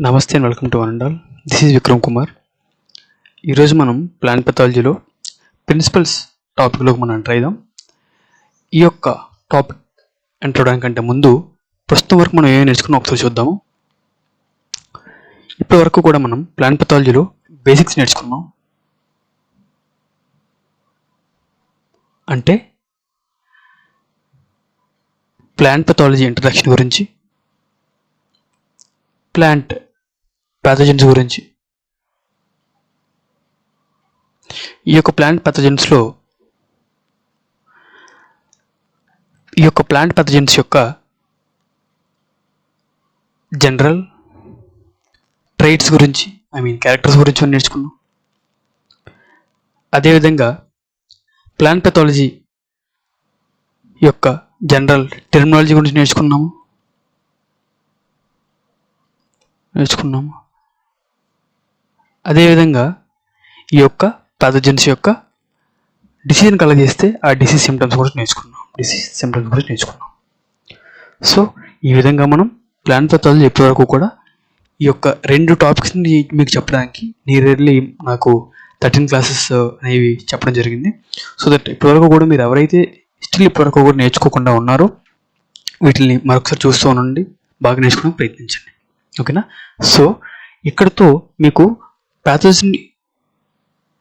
నమస్తే and welcome to one and all. This is Vikram Kumar. ఈరోజు మనం ప్లాంట్ పెథాలజీలో ప్రిన్సిపల్స్ టాపిక్లోకి మనం ఎంటర్ అయిదాం. ఈ యొక్క టాపిక్ ఎంటర్ అవడానికంటే ముందు ప్రస్తుతం వరకు మనం ఏమేమి నేర్చుకున్నాం ఒకసారి చూద్దాము. ఇప్పటి వరకు కూడా మనం ప్లాంట్ పెథాలజీలో బేసిక్స్ నేర్చుకున్నాం. అంటే ప్లాంట్ పెథాలజీ ఇంట్రడక్షన్ గురించి, ప్లాంట్ ప్యాథోజన్స్ గురించి. ఈ యొక్క ప్లాంట్ ప్యాథోజన్స్లో ఈ యొక్క ప్లాంట్ ప్యాథోజన్స్ యొక్క జనరల్ ట్రైట్స్ గురించి, క్యారెక్టర్స్ గురించి నేర్చుకున్నాం. అదేవిధంగా ప్లాంట్ పెథాలజీ యొక్క జనరల్ టెర్మినాలజీ గురించి నేర్చుకున్నాము. అదేవిధంగా ఈ యొక్క ప్యాథోజన్స్ యొక్క డిసీజ్ని కలగజేస్తే ఆ డిసీజ్ సిమ్టమ్స్ గురించి నేర్చుకున్నాం. సో ఈ విధంగా మనం ప్లాంట్ పెథాలజీ ఇప్పటివరకు కూడా ఈ యొక్క రెండు టాపిక్స్ని మీకు చెప్పడానికి నియర్లీ నాకు 13 క్లాసెస్ అనేవి చెప్పడం జరిగింది. సో దట్ ఇప్పటివరకు కూడా మీరు ఎవరైతే స్టిల్ ఇప్పటివరకు కూడా నేర్చుకోకుండా ఉన్నారో వీటిని మరొకసారి చూస్తూ ఉండండి, బాగా నేర్చుకోవడానికి ప్రయత్నించండి. ఓకేనా? సో ఇక్కడతో మీకు ప్యాథోజన్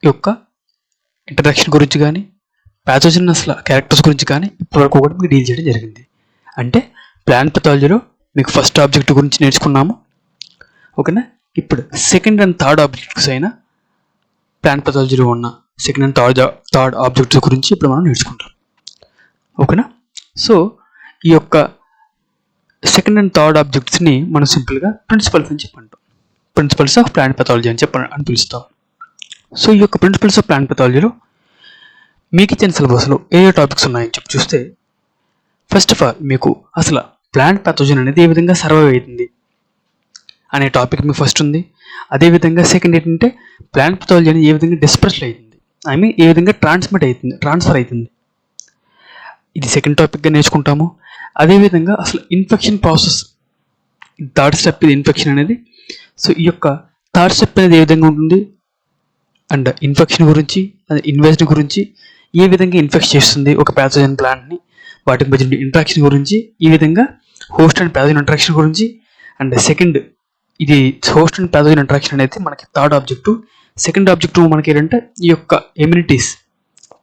యొక్క ఇంట్రడక్షన్ గురించి కానీ, ప్యాథోజన్ అసలు క్యారెక్టర్స్ గురించి కానీ ఇప్పటివరకు కూడా మీకు డీల్ చేయడం జరిగింది. అంటే ప్లాంట్ పెథాలజీలో మీకు ఫస్ట్ ఆబ్జెక్ట్ గురించి నేర్చుకున్నాము. ఓకేనా? ఇప్పుడు సెకండ్ అండ్ థర్డ్ ఆబ్జెక్ట్స్ అయిన ప్లాంట్ పెథాలజీలో ఉన్న సెకండ్ అండ్ థర్డ్ ఆబ్జెక్ట్స్ గురించి ఇప్పుడు మనం నేర్చుకుంటాం. ఓకేనా? సో ఈ యొక్క సెకండ్ అండ్ థర్డ్ ఆబ్జెక్ట్స్ని మనం సింపుల్గా ప్రిన్సిపల్స్ అని చెప్పంటాం. ప్రిన్సిపల్స్ ఆఫ్ ప్లాంట్ పెథాలజీ అని పిలుస్తాం. సో ఈ యొక్క ప్రిన్సిపల్స్ ఆఫ్ ప్లాంట్ పెథాలజీలో మీకు ఇచ్చిన సిలబస్లో ఏ టాపిక్స్ ఉన్నాయని చెప్పి చూస్తే, ఫస్ట్ ఆఫ్ ఆల్ మీకు అసలు ప్లాంట్ పెథోజన్ అనేది ఏ విధంగా సర్వైవ్ అవుతుంది అనే టాపిక్ మీకు ఫస్ట్ ఉంది. అదేవిధంగా సెకండ్ ఏంటంటే ప్లాంట్ పెథాలజీ అనేది ఏ విధంగా డిస్పర్స్ అవుతుంది, ఏ విధంగా ట్రాన్స్ఫర్ అవుతుంది, ఇది సెకండ్ టాపిక్గా నేర్చుకుంటాము. అదేవిధంగా అసలు ఇన్ఫెక్షన్ ప్రాసెస్, థర్డ్ స్టెప్ ఇది ఇన్ఫెక్షన్ అనేది. సో ఈ యొక్క థర్డ్ స్టెప్ అనేది ఏ విధంగా ఉంటుంది అండ్ ఇన్ఫెక్షన్ గురించి, ఇన్వేజన్ గురించి, ఏ విధంగా ఇన్ఫెక్ట్ చేస్తుంది ఒక ప్యాథోజన్ ప్లాంట్ని, వాటికి మధ్య ఇంట్రాక్షన్ గురించి, ఈ విధంగా హోస్ట్ అండ్ ప్యాథోజన్ ఇంట్రాక్షన్ గురించి. అండ్ సెకండ్ ఇది హోస్ట్ అండ్ ప్యాథోజన్ ఇంట్రాక్షన్ అనేది మనకి థర్డ్ ఆబ్జెక్టు. సెకండ్ ఆబ్జెక్టు మనకి ఏంటంటే ఈ యొక్క ఇమ్యూనిటీస్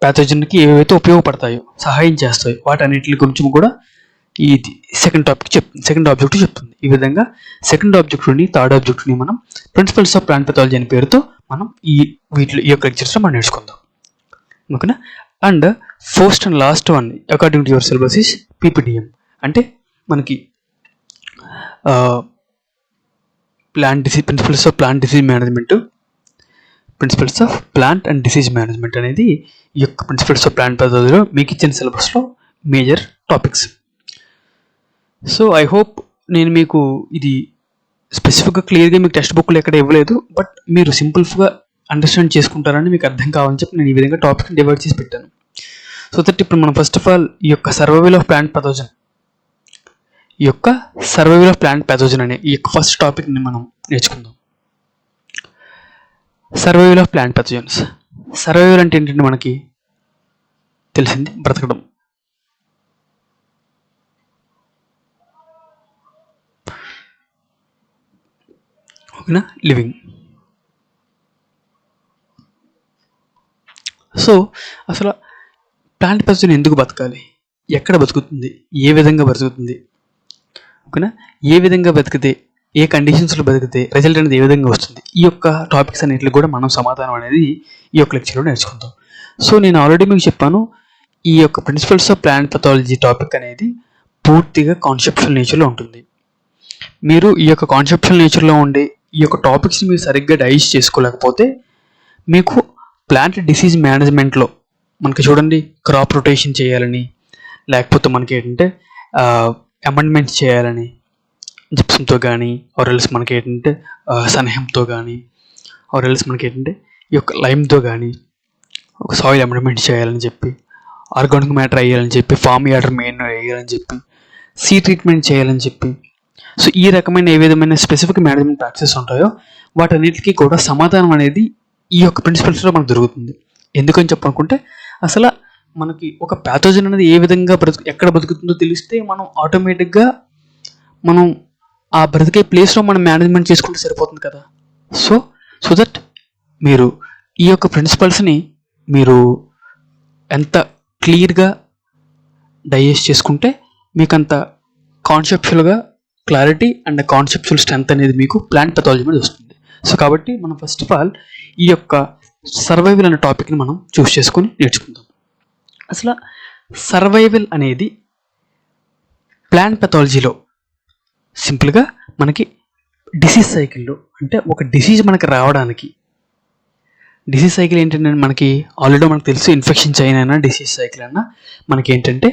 ప్యాథోజన్కి ఏవైతే ఉపయోగపడతాయో, సహాయం చేస్తాయో వాటన్నిటి గురించి కూడా ఈ సెకండ్ ఆబ్జెక్ట్ చెప్తుంది. ఈ విధంగా సెకండ్ ఆబ్జెక్ట్ని థర్డ్ ఆబ్జెక్ట్ని మనం ప్రిన్సిపల్స్ ఆఫ్ ప్లాంట్ పెథాలజీ అనే పేరుతో మనం ఈ యొక్క లెక్చర్స్లో మనం నేర్చుకుందాం. ఓకేనా? And first and last one according to your syllabus is PPDM. అంటే మనకి principles of plant disease management, principles of plant and disease management అనేది ఈ యొక్క ప్రిన్సిపల్స్ ఆఫ్ ప్లాంట్ పెథాలజీలో మీకు ఇచ్చిన సిలబస్లో major topics. So I hope నేను మీకు ఇది స్పెసిఫిక్గా క్లియర్గా మీకు టెక్స్ట్ బుక్లో ఎక్కడ ఇవ్వలేదు, బట్ మీరు సింపుల్గా అండర్స్టాండ్ చేసుకుంటారని, మీకు అర్థం కావాలని చెప్పి నేను ఈ విధంగా టాపిక్ని డివైడ్ చేసి పెట్టాను. సో దట్ ఇప్పుడు మనం ఫస్ట్ ఆఫ్ ఆల్ ఈ యొక్క సర్వైవల్ ఆఫ్ ప్లాంట్ పెథోజన్ అనే ఈ యొక్క ఫస్ట్ టాపిక్ని మనం నేర్చుకుందాం. Survival of plant pathogens. Survival అంటే ఏంటంటే మనకి తెలిసింది బ్రతకడం. ఓకేనా? లివింగ్. సో అసలు ప్లాంట్ పెథోజన్ ఎందుకు బతకాలి, ఎక్కడ బతుకుతుంది, ఏ విధంగా బతుకుతుంది, ఓకేనా, ఏ విధంగా బతికితే, ఏ కండిషన్స్లో బతికితే రిజల్ట్ అనేది ఏ విధంగా వస్తుంది, ఈ యొక్క టాపిక్స్ అన్నింటికి కూడా మనం సమాధానం అనేది ఈ యొక్క లెక్చర్లో నేర్చుకుందాం. సో నేను ఆల్రెడీ మీకు చెప్పాను, ఈ యొక్క principles of plant pathology topic అనేది పూర్తిగా కాన్సెప్చువల్ నేచర్లో ఉంటుంది. మీరు ఈ యొక్క కాన్సెప్చువల్ నేచర్లో ఉండే ఈ యొక్క టాపిక్స్ని మీరు సరిగ్గా డైజెస్ట్ చేసుకోలేకపోతే మీకు ప్లాంట్ డిసీజ్ మేనేజ్మెంట్లో మనకి చూడండి, క్రాప్ రొటేషన్ చేయాలని, లేకపోతే మనకి ఏంటంటే అమెండ్మెంట్స్ చేయాలని జిప్సంతో కానీ, ఆర్ఎల్స్ మనకి ఏంటంటే సన్హెమ్తో కానీ, ఆర్ఎల్స్ మనకి ఏంటంటే ఈ యొక్క లైమ్తో కానీ ఒక సాయిల్ అమెండ్మెంట్ చేయాలని చెప్పి, ఆర్గానిక్ మ్యాటర్ వేయాలని చెప్పి, ఫామ్ యార్డర్ మెయిన్ వేయాలని చెప్పి, సీ ట్రీట్మెంట్ చేయాలని చెప్పి, సో ఈ రకమైన ఏ విధమైన స్పెసిఫిక్ మేనేజ్మెంట్ ప్రాక్టీసెస్ ఉంటాయో వాటన్నిటికీ కూడా సమాధానం అనేది ఈ యొక్క ప్రిన్సిపల్స్లో మనకు దొరుకుతుంది. ఎందుకని చెప్పనుకుంటే అసలు మనకి ఒక ప్యాథోజన్ అనేది ఏ విధంగా ఎక్కడ బతుకుతుందో తెలిస్తే మనం ఆటోమేటిక్గా మనం ఆ బ్రతికే ప్లేస్లో మనం మేనేజ్మెంట్ చేసుకుంటే సరిపోతుంది కదా. సో దట్ మీరు ఈ యొక్క ప్రిన్సిపల్స్ని మీరు ఎంత క్లియర్గా డైజెస్ట్ చేసుకుంటే మీకు అంత కాన్సెప్చువల్గా క్లారిటీ అండ్ కాన్సెప్చువల్ స్ట్రెంత్ అనేది మీకు ప్లాంట్ పెథాలజీ మీద వస్తుంది. సో కాబట్టి మనం ఫస్ట్ ఆఫ్ ఆల్ ఈ యొక్క సర్వైవల్ అనే టాపిక్ని మనం చూస్ చేసుకొని నేర్చుకుందాం. అసలు సర్వైవల్ అనేది ప్లాంట్ పెథాలజీలో సింపుల్గా మనకి డిసీజ్ సైకిల్లో, అంటే ఒక డిసీజ్ మనకి రావడానికి డిసీజ్ సైకిల్ ఏంటంటే మనకి ఆల్రెడీ మనకు తెలుసు, ఇన్ఫెక్షన్ చైన్ అయినా డిసీజ్ సైకిల్ అయినా మనకి ఏంటంటే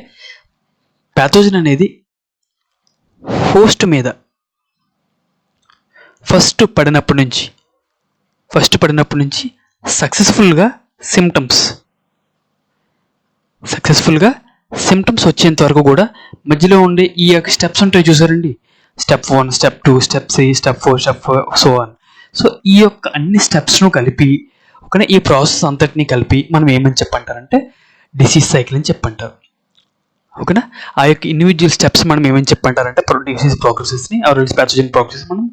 ప్యాథోజన్ అనేది హోస్ట్ మీద ఫస్ట్ పడినప్పటి నుంచి సక్సెస్ఫుల్గా సిమ్టమ్స్ వచ్చేంత వరకు కూడా మధ్యలో ఉండే ఈ యొక్క స్టెప్స్ ఉంటాయి చూసారండి, step 1, step 2, step 3, step 4, step 5 so on. So ఈ యొక్క అన్ని స్టెప్స్ను కలిపి ఓకేనా, ఈ ప్రాసెస్ అంతటినీ కలిపి మనం ఏమని చెప్పంటారంటే డిసీజ్ సైకిల్ అని చెప్పంటారు. ఓకేనా, ఆ యొక్క ఇండివిజువల్ స్టెప్స్ మనం ఏమని చెప్పంటారంటే డిసీజ్ ప్రోగ్రెసెస్ని ప్యాథోజన్ ప్రోగ్రెసెస్ మనం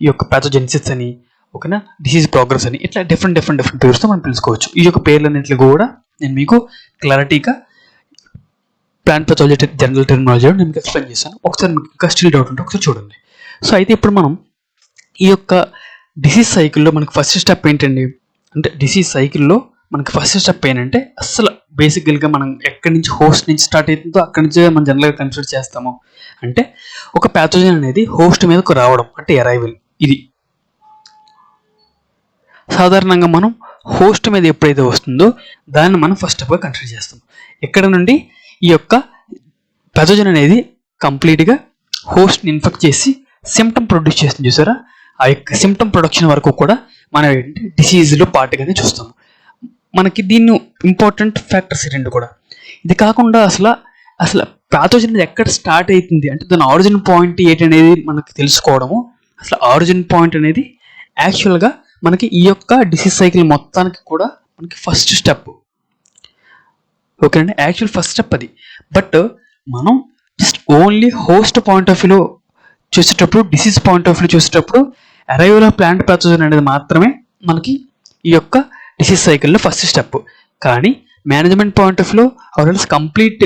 ఈ యొక్క ప్యాథోజెనిసిస్ అని, ఓకేనా, డిసీజ్ ప్రోగ్రెస్ అని, ఇట్లా డిఫరెంట్ పేరుతో మనం పిలుచుకోవచ్చు. ఈ యొక్క పేర్లన్నింటిలో కూడా నేను మీకు క్లారిటీగా ప్లాంట్ పెథాలజీ జనరల్ టెర్మినాలజీ నేను మీకు ఎక్స్ప్లెయిన్ చేశాను. ఒకసారి మీకు ఇంకా స్టిల్ డౌట్ ఉంటే ఒకసారి చూడండి. సో అయితే ఇప్పుడు మనం ఈ యొక్క డిసీజ్ సైకిల్లో మనకి ఫస్ట్ స్టెప్ ఏంటండి అంటే, డిసీజ్ సైకిల్లో మనకి ఫస్ట్ స్టెప్ ఏంటంటే అసలు బేసికల్గా మనం ఎక్కడి నుంచి హోస్ట్ నుంచి స్టార్ట్ అవుతుందో అక్కడి నుంచి మనం జనరల్గా కన్సిడర్ చేస్తాము. అంటే ఒక ప్యాథోజన్ అనేది హోస్ట్ మీదకు రావడం అంటే అరైవల్. ఇది సాధారణంగా మనం హోస్ట్ మీద ఎప్పుడైతే వస్తుందో దాన్ని మనం ఫస్ట్ స్టెప్గా కన్సిడర్ చేస్తాం. ఇక్కడ నుండి ఈ యొక్క ప్యాథోజన్ అనేది కంప్లీట్గా హోస్ట్ని ఇన్ఫెక్ట్ చేసి సిమ్టమ్ ప్రొడ్యూస్ చేస్తుంది చూసారా, ఆ యొక్క సిమ్టమ్ ప్రొడక్షన్ వరకు కూడా మనం ఏంటంటే డిసీజ్లో పార్ట్గానే చూస్తాము. మనకి దీన్ని ఇంపార్టెంట్ ఫ్యాక్టర్స్ రెండు కూడా. ఇది కాకుండా అసలు ప్యాథోజన్ అనేది ఎక్కడ స్టార్ట్ అవుతుంది అంటే దాని ఆరిజిన్ పాయింట్ ఏంటనేది మనకి తెలుసుకోవడము. అసలు ఆరిజిన్ పాయింట్ అనేది యాక్చువల్గా మనకి ఈ యొక్క డిసీజ్ సైకిల్ మొత్తానికి కూడా మనకి ఫస్ట్ స్టెప్. ఓకే అండి, యాక్చువల్ ఫస్ట్ స్టెప్ అది. బట్ మనం just only host point of వ్యూలో చూసేటప్పుడు, డిసీజ్ పాయింట్ ఆఫ్ వ్యూ చూసేటప్పుడు అరైవల్ ఆఫ్ ప్లాంట్ ప్యాథోజన్ అనేది మాత్రమే మనకి ఈ యొక్క డిసీజ్ సైకిల్లో ఫస్ట్ స్టెప్. కానీ మేనేజ్మెంట్ పాయింట్ ఆఫ్ వ్యూలో or else complete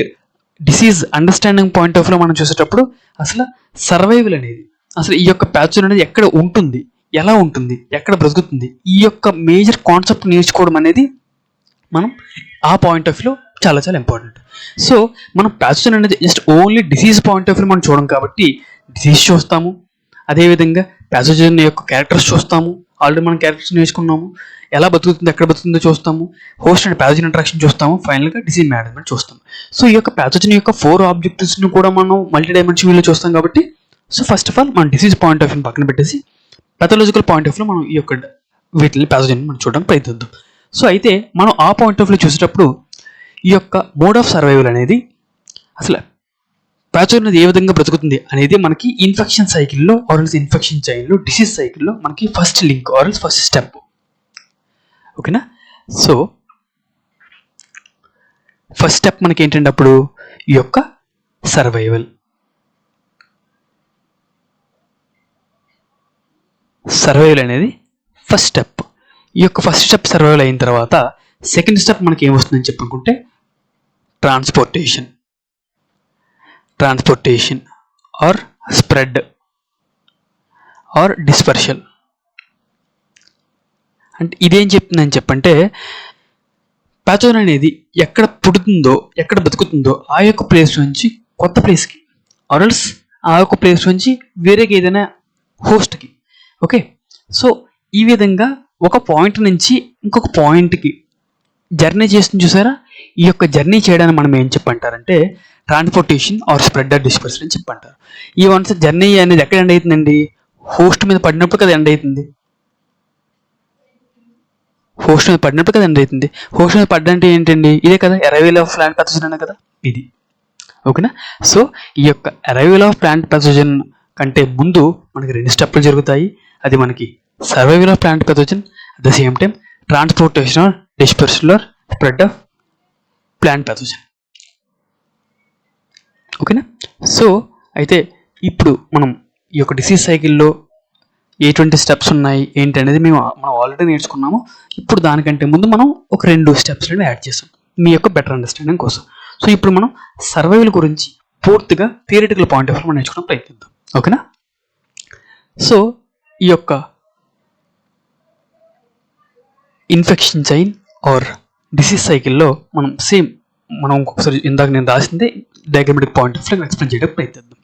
disease understanding point of వ్యూలో మనం చూసేటప్పుడు అసలు సర్వైవల్ అనేది, అసలు ఈ యొక్క ప్యాథోజన్ అనేది ఎక్కడ ఉంటుంది, ఎలా ఉంటుంది, ఎక్కడ బ్రతుకుతుంది, ఈ యొక్క మేజర్ కాన్సెప్ట్ నేర్చుకోవడం అనేది మనం ఆ పాయింట్ ఆఫ్ వ్యూలో చాలా చాలా ఇంపార్టెంట్. సో మనం ప్యాథోజన్ అనేది just only disease point of view మనం చూడం కాబట్టి డిసీజ్ చూస్తాము, అదేవిధంగా ప్యాథోజన్ యొక్క క్యారెక్టర్స్ చూస్తాము, ఆల్రెడీ మనం క్యారెక్టర్స్ నేర్చుకున్నాము, ఎలా బతుకుతుంది ఎక్కడ బతుకుతుందో చూస్తాము, హోస్ట్ అండ్ ప్యాథోజన్ ఇంటరాక్షన్ చూస్తాము, ఫైనల్గా డిసీజ్ మేనేజ్మెంట్ చూస్తాము. సో ఈ యొక్క ప్యాథోజన్ యొక్క 4 ఆబ్జెక్టివ్స్ని కూడా మనం మల్టీ డైమెన్షన్ వ్యూలో చూస్తాం కాబట్టి సో ఫస్ట్ ఆఫ్ ఆల్ మనం డిసీజ్ పాయింట్ ఆఫ్ వ్యూ పక్కన పెట్టేసి పెథాలజికల్ పాయింట్ ఆఫ్ వ్యూలో మనం ఈ యొక్క వీటిని ప్యాథోజన్ మనం చూడడానికి ప్రయత్నిద్దాం. సో అయితే మనం ఆ పాయింట్ ఆఫ్ వ్యూ చూసేటప్పుడు ఈ యొక్క మోడ్ ఆఫ్ సర్వైవల్ అనేది అసలు ప్యాథోజన్ అనేది ఏ విధంగా బ్రతుకుతుంది అనేది మనకి ఇన్ఫెక్షన్ సైకిల్లో ఆర్ఎల్స్ ఇన్ఫెక్షన్ చైన్లో డిసీజ్ సైకిల్లో మనకి ఫస్ట్ లింక్ ఆర్ఎల్స్ ఫస్ట్ స్టెప్. ఓకేనా, సో ఫస్ట్ స్టెప్ మనకి ఏంటంటే అప్పుడు ఈ యొక్క సర్వైవల్ అనేది ఫస్ట్ స్టెప్. ఈ యొక్క ఫస్ట్ స్టెప్ సర్వైవల్ అయిన తర్వాత సెకండ్ స్టెప్ మనకి ఏమొస్తుందని చెప్పనుకుంటే transportation or spread or dispersion. అంటే ఇదేం చెప్తుందని చెప్పంటే ప్యాథోజన్ అనేది ఎక్కడ పుడుతుందో ఎక్కడ బతుకుతుందో ఆ యొక్క ప్లేస్ నుంచి కొత్త ప్లేస్కి ఆర్ఎల్స్ ఆ యొక్క ప్లేస్ నుంచి వేరేకి ఏదైనా హోస్ట్కి. ఓకే, సో ఈ విధంగా ఒక పాయింట్ నుంచి ఇంకొక పాయింట్కి జర్నీ చేస్తుంది చూసారా, ఈ యొక్క జర్నీ చేయడానికి మనం ఏం చెప్పంటారంటే transportation or spread or dispersion అని చెప్పంటారు. ఈ వన్స్ జర్నీ అనేది ఎక్కడ ఎండ్ అవుతుందండి, హోస్ట్ మీద పడినప్పుడు కదా ఎండ్ అవుతుంది. హోస్ట్ మీద పడినప్పుడు కదా ఎండ్ అవుతుంది. హోస్ట్ మీద పడ్డంటే ఏంటండి, ఇదే కదా అరైవల్ ఆఫ్ ప్లాంట్ ప్యాథోజన్ అనే కదా ఇది. ఓకేనా, సో ఈ యొక్క అరైవల్ ఆఫ్ ప్లాంట్ ప్యాథోజన్ కంటే ముందు మనకి 2 స్టెప్లు జరుగుతాయి. అది మనకి survival of plant pathogen, at the same time transportation or dispersal or spread of plant pathogen. ఓకేనా? సో అయితే ఇప్పుడు మనం ఈ యొక్క డిసీజ్ సైకిల్లో ఎటువంటి స్టెప్స్ ఉన్నాయి ఏంటి అనేది మనం ఆల్రెడీ నేర్చుకున్నాము. ఇప్పుడు దానికంటే ముందు మనం ఒక 2 స్టెప్స్ అనేవి యాడ్ చేస్తాం మీ యొక్క బెటర్ అండర్స్టాండింగ్ కోసం. సో ఇప్పుడు మనం సర్వైవల్ గురించి పూర్తిగా థియరిటికల్ పాయింట్ ఆఫ్ వ్యూ మనం నేర్చుకోవడం ప్రయత్నిద్దాం. ఓకేనా? సో ఈ యొక్క ఇన్ఫెక్షన్ చైన్ ఆర్ డిసీజ్ సైకిల్లో మనం ఇంకొకసారి ఇందాక నేను రాసిందే diagrammatic point of view explain చేయడం ప్రయత్నిద్దాం.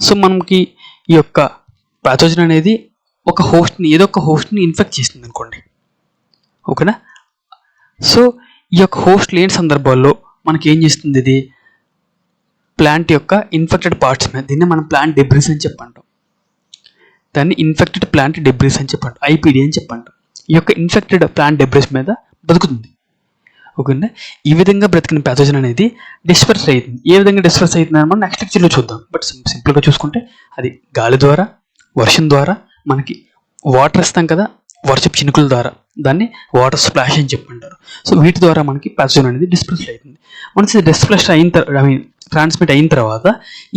సో మనకి ఈ యొక్క ప్యాథోజన్ అనేది ఏదో ఒక హోస్ట్ని ఇన్ఫెక్ట్ చేస్తుంది అనుకోండి. ఓకేనా? సో ఈ యొక్క హోస్ట్ లేని సందర్భాల్లో మనకి ఏం చేస్తుంది? ఇది ప్లాంట్ యొక్క ఇన్ఫెక్టెడ్ పార్ట్స్ మీద, దీన్ని మనం ప్లాంట్ డెబ్రిస్ అని చెప్పంటాం. దాన్ని ఇన్ఫెక్టెడ్ ప్లాంట్ డెబ్రిస్ అని చెప్పంటాం, ఐపీడీ అని చెప్పంటాం. ఈ యొక్క ఇన్ఫెక్టెడ్ ప్లాంట్ డెబ్రిస్ మీద బతుకుతుంది. ఓకేనా? ఈ విధంగా బ్రతికిన ప్యాథోజన్ అనేది డిస్పర్స్ అవుతుంది. ఏ విధంగా డిస్పర్స్ అవుతుందని మనం నెక్స్ట్ లెక్చర్లో చూద్దాం. బట్ సింపుల్గా చూసుకుంటే అది గాలి ద్వారా, వర్షం ద్వారా, మనకి వాటర్ ఇస్తాం కదా, వర్షపు చినుకుల ద్వారా, దాన్ని వాటర్ స్ప్లాష్ అని చెప్పంటారు. సో వీటి ద్వారా మనకి ప్యాథోజన్ అనేది డిస్పర్స్ అవుతుంది. వన్స్ ఇది డిస్ప్లస్ ట్రాన్స్మిట్ అయిన తర్వాత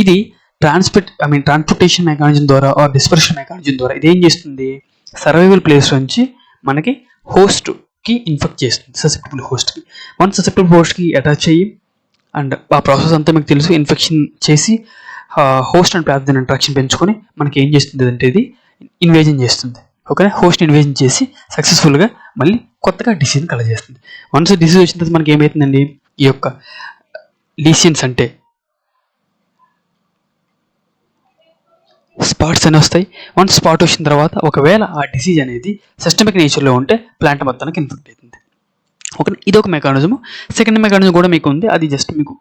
ఇది ట్రాన్స్పోర్టేషన్ మెకానిజం ద్వారా ఆర్ డిస్పర్షన్ మెకానిజం ద్వారా ఇది ఏం చేస్తుంది? సర్వైవల్ ప్లేస్ నుంచి మనకి హోస్ట్కి ఇన్ఫెక్ట్ చేస్తుంది, ససెప్టబుల్ హోస్ట్కి. వన్స్ ససెప్టబుల్ హోస్ట్కి అటాచ్ అయ్యి అండ్ ఆ ప్రాసెస్ అంతా మీకు తెలుసు, ఇన్ఫెక్షన్ చేసి హోస్ట్ అండ్ ప్యాథోజన్ ఇంటరాక్షన్ పెంచుకొని మనకి ఏం చేస్తుంది అంటే ఇది ఇన్వేజన్ చేస్తుంది. ఓకే, హోస్ట్ ఇన్వేజన్ చేసి సక్సెస్ఫుల్గా మళ్ళీ కొత్తగా డిసీజ్ని కలగజేస్తుంది. వన్స్ డిసీజ్ వచ్చిన తర్వాత మనకి ఏమవుతుందండి? ఈ యొక్క లీషన్స్ అంటే స్పాట్స్ అని వస్తాయి. వన్స్ స్పాట్ వచ్చిన తర్వాత ఒకవేళ ఆ డిసీజ్ అనేది సిస్టమిక్ నేచర్లో ఉంటే ప్లాంట్ మొత్తానికి ఇన్ఫెక్ట్ అవుతుంది. ఓకే, ఇది ఒక మెకానిజము. సెకండ్ మెకానిజం కూడా మీకు ఉంది, అది జస్ట్ మీకు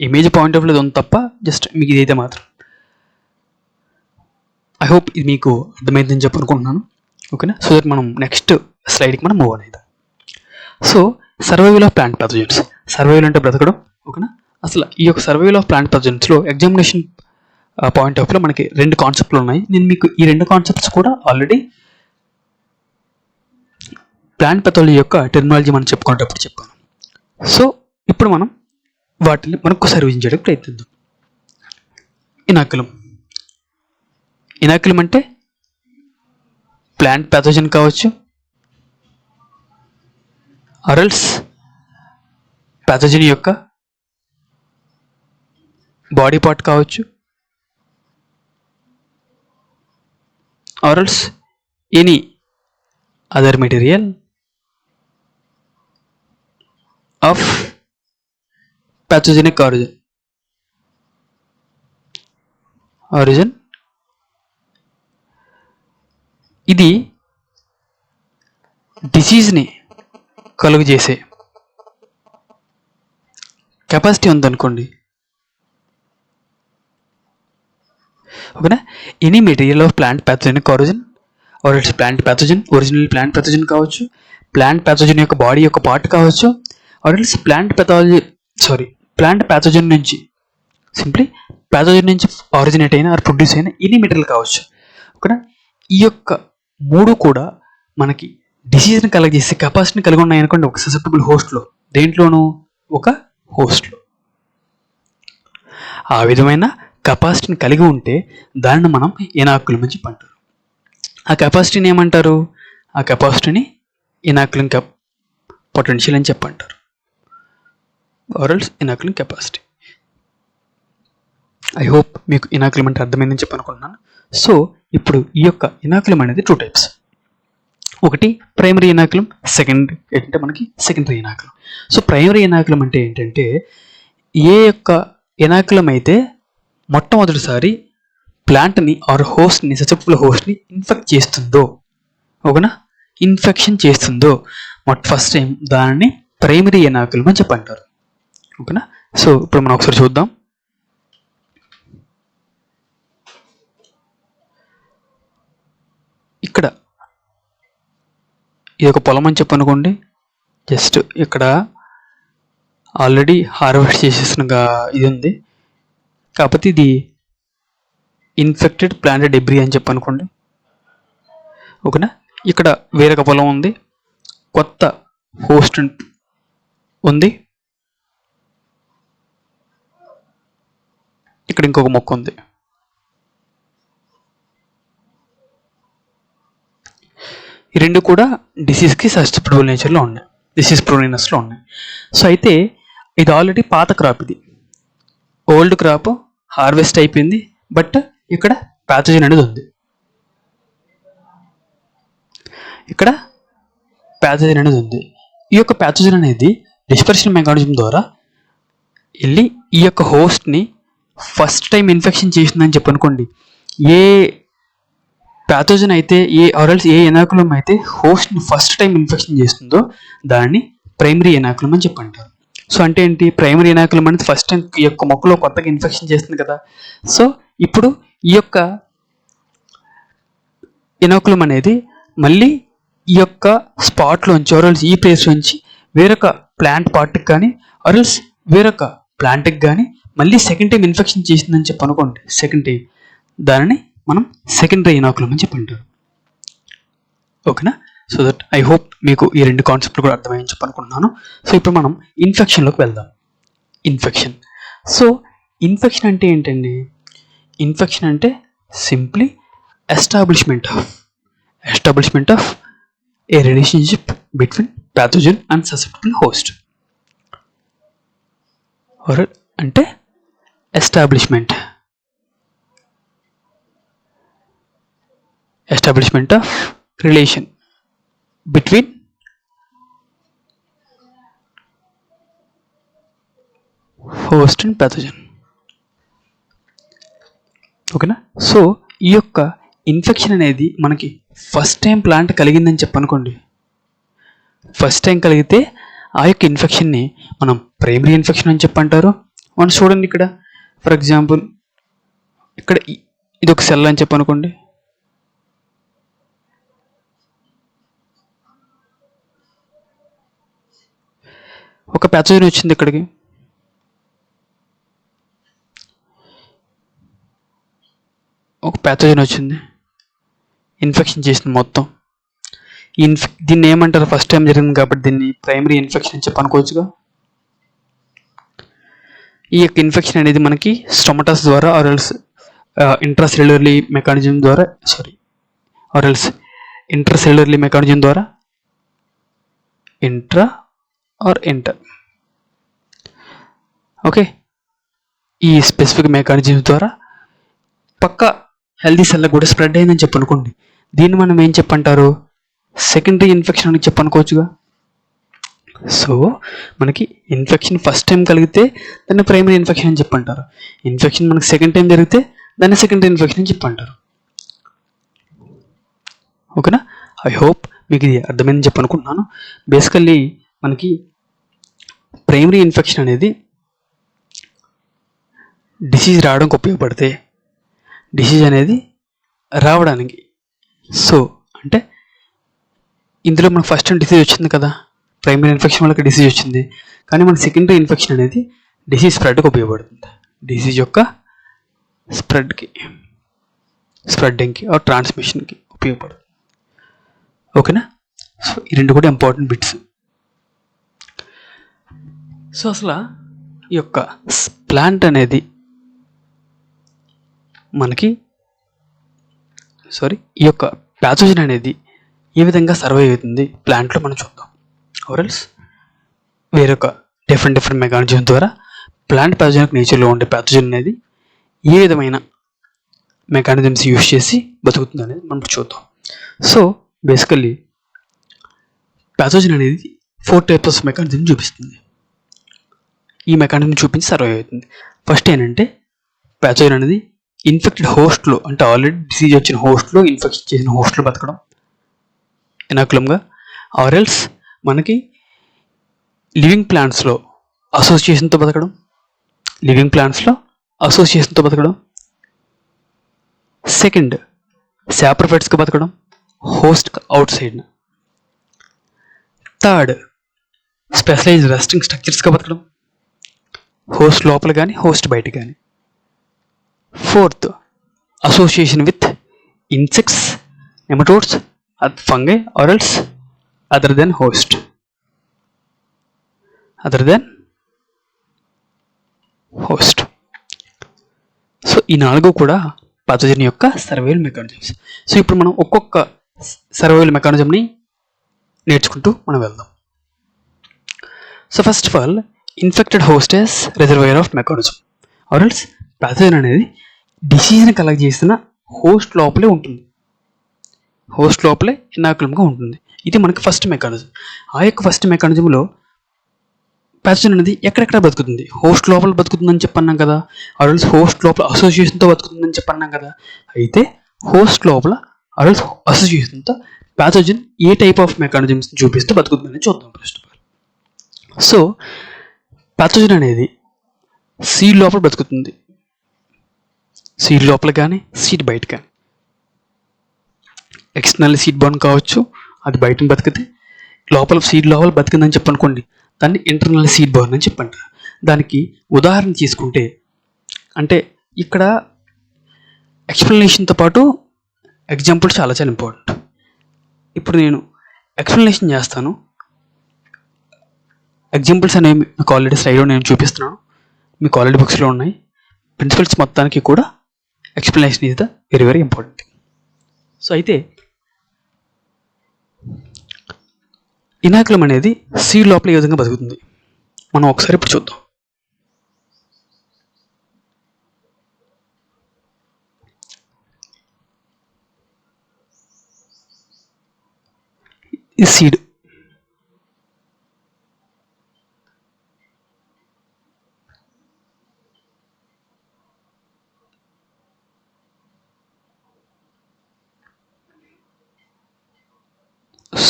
ఇమేజ్ పాయింట్ ఆఫ్ వ్యూ ఉంది తప్ప జస్ట్ మీకు ఇదైతే మాత్రం. ఐ హోప్ ఇది మీకు అర్థమైందని చెప్పనుకుంటున్నాను. ఓకేనా? సో దట్ మనం నెక్స్ట్ స్లైడ్కి మనం మూవ్ అవుతాం. So survival of plant pathogens. Survival అంటే బ్రతకడం. ఓకేనా? అసలు ఈ యొక్క సర్వైవల్ ఆఫ్ ప్లాంట్ ప్యాథోజన్స్లో ఎగ్జామినేషన్ పాయింట్ ఆఫ్ వ్యూలో మనకి 2 కాన్సెప్ట్లు ఉన్నాయి. నేను మీకు ఈ 2 కాన్సెప్ట్స్ కూడా ఆల్రెడీ ప్లాంట్ పెథాలజీ యొక్క టెర్మినాలజీ మనం చెప్పుకునేటప్పుడు చెప్పాను. సో ఇప్పుడు మనం వాటిని మనకు రివిజన్ చేయడానికి ప్రయత్నిద్దాం. ఇనాక్యులం అంటే ప్లాంట్ ప్యాథోజన్ కావచ్చు, ఆర్ఎల్స్ ప్యాథోజన్ యొక్క బాడీ పార్ట్ కావచ్చు, or else any other material of pathogenic origin. ఇది డిసీజ్ని కలుగు చేసే కెపాసిటీ ఉందనుకోండి. ఓకేనా? Any material of plant pathogenic origin or it's plant pathogen, original plant pathogen కావచ్చు, ప్లాంట్ ప్యాథోజన్ యొక్క బాడీ యొక్క పార్ట్ కావచ్చు, ఆర్ ఇట్స్ ప్లాంట్ ప్యాథోజన్ నుంచి సింప్లీ ప్యాథోజన్ నుంచి ఆరిజినేట్ అయిన ఆర్ ప్రొడ్యూస్ అయిన ఎనీ మెటీరియల్ కావచ్చు. ఓకేనా? ఈ యొక్క 3 కూడా మనకి డిసీజ్ని కలగజేసే కెపాసిటీని కలిగి ఉన్నాయి అనుకోండి ఒక ససెప్టబుల్ హోస్ట్లో, దేంట్లోనూ ఒక హోస్ట్లో. ఆ విధమైన కెపాసిటీని కలిగి ఉంటే దానిని మనం ఇనాక్యులం అని చెప్పంటారు. ఆ కెపాసిటీని ఏమంటారు? ఆ కెపాసిటీని ఇనాక్యులం పొటెన్షియల్ అని చెప్పంటారు, ఆర్ఎల్స్ ఇనాక్యులం కెపాసిటీ. ఐ హోప్ మీకు ఇనాక్యులం అంటే అర్థమైందని చెప్పనుకుంటున్నాను. సో ఇప్పుడు ఈ యొక్క ఇనాక్యులం అనేది 2 టైప్స్. ఒకటి ప్రైమరీ ఇనాక్యులం, సెకండ్ ఏంటంటే మనకి సెకండరీ ఇనాక్యులం. సో ప్రైమరీ ఇనాక్యులం అంటే ఏంటంటే ఏ యొక్క ఇనాక్యులం అయితే మొట్టమొదటిసారి ప్లాంట్ని ఆర్ హోస్ట్ని, ససెప్టబుల్ హోస్ట్ని ఇన్ఫెక్ట్ చేస్తుందో, ఓకేనా, ఇన్ఫెక్షన్ చేస్తుందో ఫస్ట్ టైం దానిని ప్రైమరీ ఇనాక్యులం అని చెప్పంటారు. ఓకేనా? సో ఇప్పుడు మనం ఒకసారి చూద్దాం. ఇక్కడ ఇది ఒక పొలం అని చెప్పనుకోండి. జస్ట్ ఇక్కడ ఆల్రెడీ హార్వెస్ట్ చేసేసిన ఇది ఉంది, కాకపోతే ఇది ఇన్ఫెక్టెడ్ ప్లాంట్ డెబ్రీ అని చెప్పి అనుకోండి. ఓకేనా, ఇక్కడ వేరొక పొలం ఉంది, కొత్త హోస్ట్ ఉంది, ఇక్కడ ఇంకొక మొక్క ఉంది. ఈ రెండు కూడా డిసీజ్కి సస్టెప్టబుల్ నేచర్లో ఉన్నాయి, డిసీజ్ ప్రోనీనస్లో ఉన్నాయి. సో అయితే ఇది ఆల్రెడీ పాత క్రాప్, ఇది ఓల్డ్ క్రాప్, హార్వెస్ట్ అయిపోయింది, బట్ ఇక్కడ ప్యాథోజన్ అనేది ఉంది. ఇక్కడ ప్యాథోజన్ అనేది ఉంది. ఈ యొక్క ప్యాథోజన్ అనేది డిస్పర్షన్ మెకానిజం ద్వారా వెళ్ళి ఈ యొక్క హోస్ట్ని ఫస్ట్ టైం ఇన్ఫెక్షన్ చేసిందని చెప్పి అనుకోండి. ఏ ప్యాథోజన్ అయితే ఏ ఎనాకులం అయితే హోస్ట్ని ఫస్ట్ టైం ఇన్ఫెక్షన్ చేస్తుందో దాన్ని ప్రైమరీ ఎనాకులం అని చెప్పి అంటారు. సో అంటే ఏంటి, ప్రైమరీ ఎనాకులం అనేది ఫస్ట్ టైం ఈ యొక్క మొక్కలో కొత్తగా ఇన్ఫెక్షన్ చేస్తుంది కదా. సో ఇప్పుడు ఈ యొక్క ఎనాకులం అనేది మళ్ళీ ఈ యొక్క స్పాట్లోంచి ఆర్ఎల్స్ ఈ ప్లేస్ నుంచి వేరొక ప్లాంట్ పార్ట్కి కానీ ఆర్ఎల్స్ వేరొక ప్లాంట్కి కానీ మళ్ళీ సెకండ్ టైం ఇన్ఫెక్షన్ చేసిందని చెప్పి అనుకోండి. సెకండ్ టైం దానిని మనం సెకండరీ ఎనాకులం అని చెప్పి అంటారు. ఓకేనా, సో దట్ ఐ హోప్ మీకు ఈ రెండు కాన్సెప్ట్లు కూడా అర్థమయ్యని చెప్పి అనుకుంటున్నాను. సో ఇప్పుడు మనం ఇన్ఫెక్షన్లోకి వెళ్దాం. ఇన్ఫెక్షన్. సో ఇన్ఫెక్షన్ అంటే ఏంటండి? ఇన్ఫెక్షన్ అంటే simply establishment of a relationship between pathogen and susceptible host. అంటే establishment of relation between host and pathogen. ఓకేనా, సో ఈ యొక్క ఇన్ఫెక్షన్ అనేది మనకి ఫస్ట్ టైం ప్లాంట్ కలిగిందని చెప్పనుకోండి. ఫస్ట్ టైం కలిగితే ఆ యొక్క ఇన్ఫెక్షన్ని మనం ప్రైమరీ ఇన్ఫెక్షన్ అని చెప్పంటారు. మనం చూడండి ఇక్కడ ఫర్ ఎగ్జాంపుల్ ఇక్కడ ఇది ఒక సెల్ అని చెప్పనుకోండి. ఒక ప్యాథోజన్ వచ్చింది ఇక్కడికి. ఒక ప్యాథోజన్ వచ్చింది, ఇన్ఫెక్షన్ చేసింది మొత్తం. దీన్ని ఏమంటారు? ఫస్ట్ టైం జరిగింది కాబట్టి దీన్ని ప్రైమరీ ఇన్ఫెక్షన్ అని చెప్పి అనుకోవచ్చుగా. ఈ యొక్క ఇన్ఫెక్షన్ అనేది మనకి స్టొమటాస్ ద్వారా ఆర్ఎల్స్ ఇంట్రాసెల్యులర్లీ మెకానిజం ద్వారా ఇంటర్సెల్యులర్లీ మెకానిజం ద్వారా ఇంటర్ ఓకే, ఈ స్పెసిఫిక్ మెకానిజం ద్వారా పక్క హెల్దీ సెల్లకు కూడా స్ప్రెడ్ అయిందని చెప్పి అనుకోండి. దీన్ని మనం ఏం చెప్పంటారు? సెకండరీ ఇన్ఫెక్షన్ అని చెప్పనుకోవచ్చుగా. సో మనకి ఇన్ఫెక్షన్ ఫస్ట్ టైం కలిగితే దాన్ని ప్రైమరీ ఇన్ఫెక్షన్ అని చెప్పంటారు. ఇన్ఫెక్షన్ మనకి సెకండ్ టైం జరిగితే దాన్ని సెకండరీ ఇన్ఫెక్షన్ అని చెప్పంటారు. ఓకేనా, ఐ హోప్ మీకు ఇది అర్థమైందని చెప్పి అనుకుంటున్నాను. బేసికల్లీ మనకి ప్రైమరీ ఇన్ఫెక్షన్ అనేది డిసీజ్ రావడానికి ఉపయోగపడితే, డిసీజ్ అనేది రావడానికి, సో అంటే ఇందులో మనకు ఫస్ట్ టైం డిసీజ్ వచ్చింది కదా, ప్రైమరీ ఇన్ఫెక్షన్ వల్ల డిసీజ్ వచ్చింది, కానీ మన సెకండరీ ఇన్ఫెక్షన్ అనేది డిసీజ్ స్ప్రెడ్కి ఉపయోగపడుతుంది. డిసీజ్ యొక్క స్ప్రెడ్డింగ్కి ఆర్ ట్రాన్స్మిషన్కి ఉపయోగపడుతుంది. ఓకేనా, సో ఈ రెండు కూడా ఇంపార్టెంట్ బిట్స్. సో అసలు ఈ యొక్క ప్లాంట్ అనేది మనకి ఈ యొక్క ప్యాథోజన్ అనేది ఏ విధంగా సర్వైవ్ అవుతుంది ప్లాంట్లో మనం చూద్దాం. ఆర్ఎల్స్ వేరొక డిఫరెంట్ మెకానిజం ద్వారా ప్లాంట్ ప్యాథోజనిక్ నేచర్లో ఉండే ప్యాథోజన్ అనేది ఏ విధమైన మెకానిజమ్స్ యూజ్ చేసి బతుకుతుంది అనేది మనం చూద్దాం. సో బేసికల్లీ ప్యాథోజన్ అనేది 4 టైప్స్ ఆఫ్ మెకానిజం చూపిస్తుంది. ఈ మెకానిజం చూపించి సర్వైవ్ అవుతుంది. ఫస్ట్ ఏంటంటే ప్యాథోజన్ అనేది ఇన్ఫెక్టెడ్ హోస్ట్లో, అంటే ఆల్రెడీ డిసీజ్ వచ్చిన హోస్ట్లో, ఇన్ఫెక్షన్ చేసిన హోస్ట్లో బతకడం ఎనాకులంగా, ఆర్ఎల్స్ మనకి లివింగ్ ప్లాంట్స్లో అసోసియేషన్తో బతకడం, సెకండ్ సాప్రోఫైట్స్గా బతకడం, host outside. Third specialised resting స్ట్రక్చర్స్గా బతకడం, హోస్ట్ లోపల కానీ హోస్ట్ బయట కానీ. Fourth association with insects, nematodes, fungi or else other than host. So ఈ 4 కూడా పాథోజన్ యొక్క సర్వైవల్ మెకానిజమ్స్. సో ఇప్పుడు మనం ఒక్కొక్క సర్వైవల్ మెకానిజంని నేర్చుకుంటూ మనం వెళ్దాం. So first of all, infected host as reservoir of mechanism or else pathogen అనేది డిసీజ్ని కలెక్ట్ చేసిన హోస్ట్ లోపలే ఉంటుంది, హోస్ట్ లోపలే ఇనాకులంగా ఉంటుంది. ఇది మనకి ఫస్ట్ మెకానిజం. ఆ యొక్క ఫస్ట్ మెకానిజంలో పాథోజన్ అనేది ఎక్కడెక్కడ బతుకుతుంది, హోస్ట్ లోపల బతుకుతుందని చెప్పన్నాం కదా, ఆర్ఎల్స్ హోస్ట్ లోపల అసోసియేషన్తో బతుకుతుందని చెప్పన్నాం కదా. అయితే హోస్ట్ లోపల ఆర్ఎల్స్ అసోసియేషన్తో pathogen a type of mechanisms చూపిస్తూ బతుకుతుందని చూద్దాం first of all. So pathogen అనేది సీడ్ లోపల బతుకుతుంది, సీడ్ లోపల కానీ సీడ్ బయట కానీ. ఎక్స్టర్నల్ సీడ్ బోర్న్ కావచ్చు, అది బయట బతికితే. లోపల సీడ్ లోపల బతికిందని చెప్పనుకోండి, దాన్ని ఇంటర్నల్ సీడ్ బోర్న్ అని చెప్పంటారు. దానికి ఉదాహరణ తీసుకుంటే, అంటే ఇక్కడ ఎక్స్ప్లెనేషన్తో పాటు ఎగ్జాంపుల్ చాలా చాలా ఇంపార్టెంట్. ఇప్పుడు నేను ఎక్స్ప్లెనేషన్ చేస్తాను, ఎగ్జాంపుల్స్ అనేవి మీకు ఆల్రెడీ స్లైడ్లో నేను చూపిస్తున్నాను, మీకు ఆల్రెడీ బుక్స్లో ఉన్నాయి. ప్రిన్సిపల్స్ మొత్తానికి కూడా explanation is the very very important. So అయితే ఇనాకులం అనేది సీడ్ లోపల ఏ విధంగా బతుకుతుంది మనం ఒకసారి ఇప్పుడు చూద్దాం. ఈ సీడ్,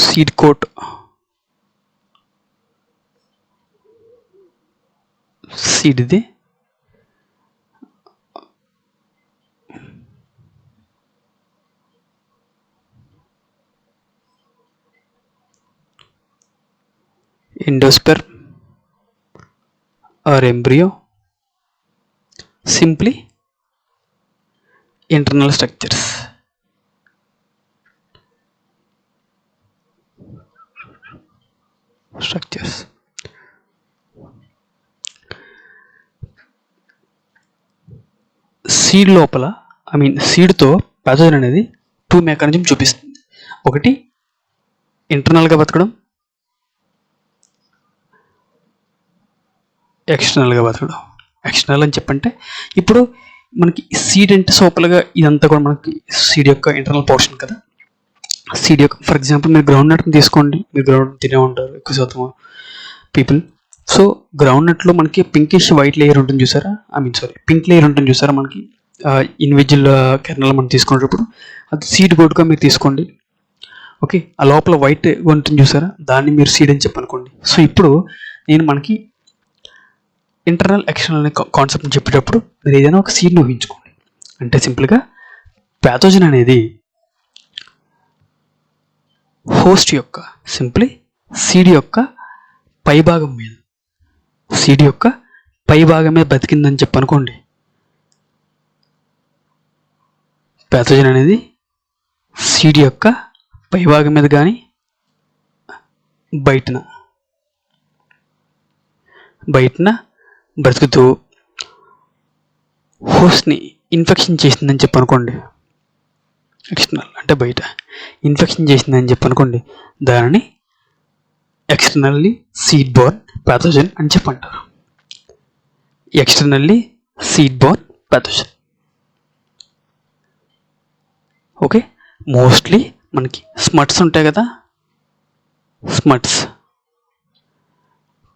సీడ్ కోట్, సీడ్ ఇది, endosperm or embryo, simply internal structures. Seed లోపల సీడ్తో పాథోజన్ అనేది 2 మెకానిజం చూపిస్తుంది. ఒకటి ఇంటర్నల్గా బతకడం, ఎక్స్టర్నల్గా బతకడం. ఎక్స్టర్నల్ అని చెప్పంటే ఇప్పుడు మనకి సీడ్ అంటే సోపలుగా ఇదంతా కూడా మనకి సీడ్ యొక్క ఇంటర్నల్ పోర్షన్ కదా. సీడ్ యొక్క ఫర్ ఎగ్జాంపుల్ మీరు గ్రౌండ్ నట్ని తీసుకోండి, మీరు గ్రౌండ్ నట్ తినే ఉంటారు ఎక్కువ శాతం పీపుల్. సో గ్రౌండ్ నట్లో మనకి పింకిష్ వైట్ లేయర్ ఉంటుంది చూసారా, పింక్ లేయర్ ఉంటుంది చూసారా మనకి ఇండివిజువల్ కెర్నల్ మనం తీసుకునేటప్పుడు, అది సీడ్ కోడ్గా మీరు తీసుకోండి. ఓకే, ఆ లోపల వైట్ ఉంటుంది చూసారా, దాన్ని మీరు సీడ్ అని చెప్పనుకోండి. సో ఇప్పుడు నేను మనకి ఇంటర్నల్ ఎక్స్టర్నల్ అనే కాన్సెప్ట్ని చెప్పేటప్పుడు మీరు ఏదైనా ఒక సీడ్ని ఊహించుకోండి. అంటే సింపుల్గా పాథోజన్ అనేది హోస్ట్ యొక్క సింప్లీ సీడ్ యొక్క పైభాగం మీద, సీడ్ యొక్క పైభాగం మీద బతికిందని చెప్పనుకోండి. పాథోజన్ అనేది సీడ్ యొక్క పైభాగం మీద కానీ బయటన బ్రతుకుతూ హోస్ట్ని ఇన్ఫెక్షన్ చేసిందని చెప్పనుకోండి. ఎక్స్టర్నల్ అంటే బయట ఇన్ఫెక్షన్ చేసిందని చెప్పనుకోండి, దానిని ఎక్స్టర్నల్లీ సీడ్ బోర్న్ పాథోజన్ అని చెప్పంటారు. Externally seed borne pathogen. Okay, mostly మనకి స్మట్స్ ఉంటాయి కదా, smuts,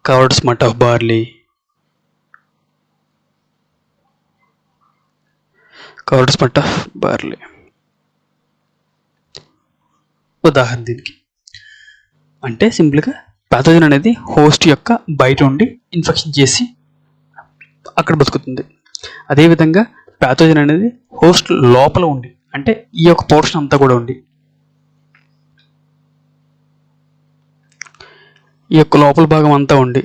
covered smut of barley, ఉదాహరణ దీనికి. అంటే సింపుల్గా పాథోజన్ అనేది హోస్ట్ యొక్క బయట ఉండి ఇన్ఫెక్షన్ చేసి అక్కడ బతుకుతుంది. అదేవిధంగా పాథోజన్ అనేది హోస్ట్ లోపల ఉండి, అంటే ఈ యొక్క పోర్షన్ అంతా కూడా ఉండి, ఈ యొక్క లోపల భాగం అంతా ఉండి,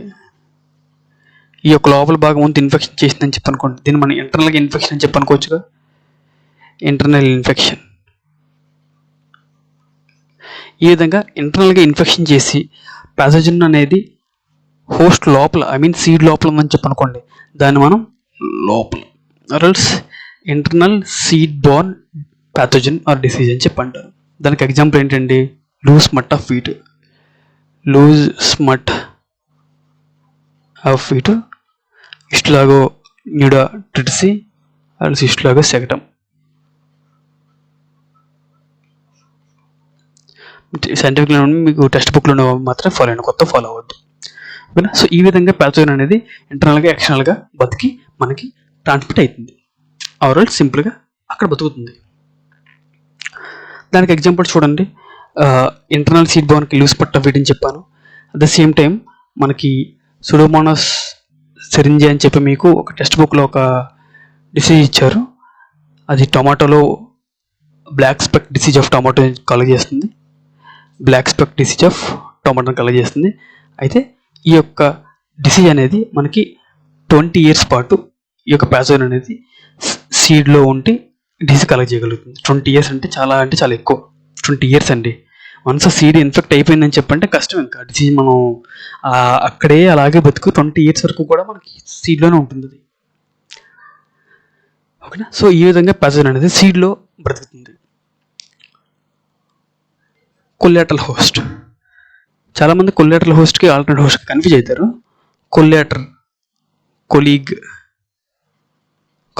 ఈ యొక్క లోపల భాగం అంతా ఇన్ఫెక్షన్ చేసిందని చెప్పనుకోండి. దీన్ని మనం ఇంటర్నల్గా ఇన్ఫెక్షన్ అని చెప్పనుకోవచ్చుగా. Internal infection. ఈ విధంగా ఇంటర్నల్గా ఇన్ఫెక్షన్ చేసి ప్యాథోజన్ అనేది హోస్ట్ లోపల సీడ్ లోపల ఉందని చెప్పనుకోండి, దాన్ని మనం లోపల or else internal seed borne pathogen or disease అని చెప్పంటారు. దానికి ఎగ్జాంపుల్ ఏంటండి, loose smut of wheat, Ustilago nuda tritici or else Ustilago సెగటం. సైంటిఫిక్లో మీకు టెక్స్ట్ బుక్లో మాత్రం ఫాలో అయ్యండి, కొత్త ఫాలో అవ్వద్దు. ఓకేనా. సో ఈ విధంగా ప్యాథోజన్ అనేది ఇంటర్నల్గా ఎక్స్టర్నల్గా బతికి మనకి ట్రాన్స్మిట్ అవుతుంది, ఆర్ఎల్ సింపుల్గా అక్కడ బతుకుతుంది. దానికి ఎగ్జాంపుల్ చూడండి, ఇంటర్నల్ సీడ్ బోర్న్కి లూజ్ స్మట్ ఆఫ్ వీట్ అని చెప్పాను. అట్ ద సేమ్ టైం మనకి సుడోమోనాస్ సెరింజే అని చెప్పి మీకు ఒక టెక్స్ట్ బుక్లో ఒక డిసీజ్ ఇచ్చారు. అది టొమాటోలో black speck disease of tomato కలుగజేస్తుంది. కలుగజేస్తుంది. అయితే ఈ యొక్క డిసీజ్ అనేది మనకి 20 years పాటు ఈ యొక్క ప్యాథోజన్ అనేది సీడ్లో ఉండి డిసీజ్ కలగజేయగలుగుతుంది. 20 years అంటే చాలా ఎక్కువ. 20 years అండి. వన్స్ సీడ్ ఇన్ఫెక్ట్ అయిపోయిందని చెప్పంటే కష్టం. ఇంకా డిసీజ్ మనం అక్కడే అలాగే బతుకు 20 years వరకు కూడా మనకి సీడ్లోనే ఉంటుంది అది. ఓకేనా. సో ఈ విధంగా ప్యాథోజన్ అనేది సీడ్లో బ్రతుకుతుంది. కొల్లాటరల్ హోస్ట్, చాలామంది కొల్లాటరల్ హోస్ట్కి ఆల్టర్నేట్ హోస్ట్కి కన్ఫ్యూజ్ అవుతారు. కొల్లాటర్, కొలీగ్,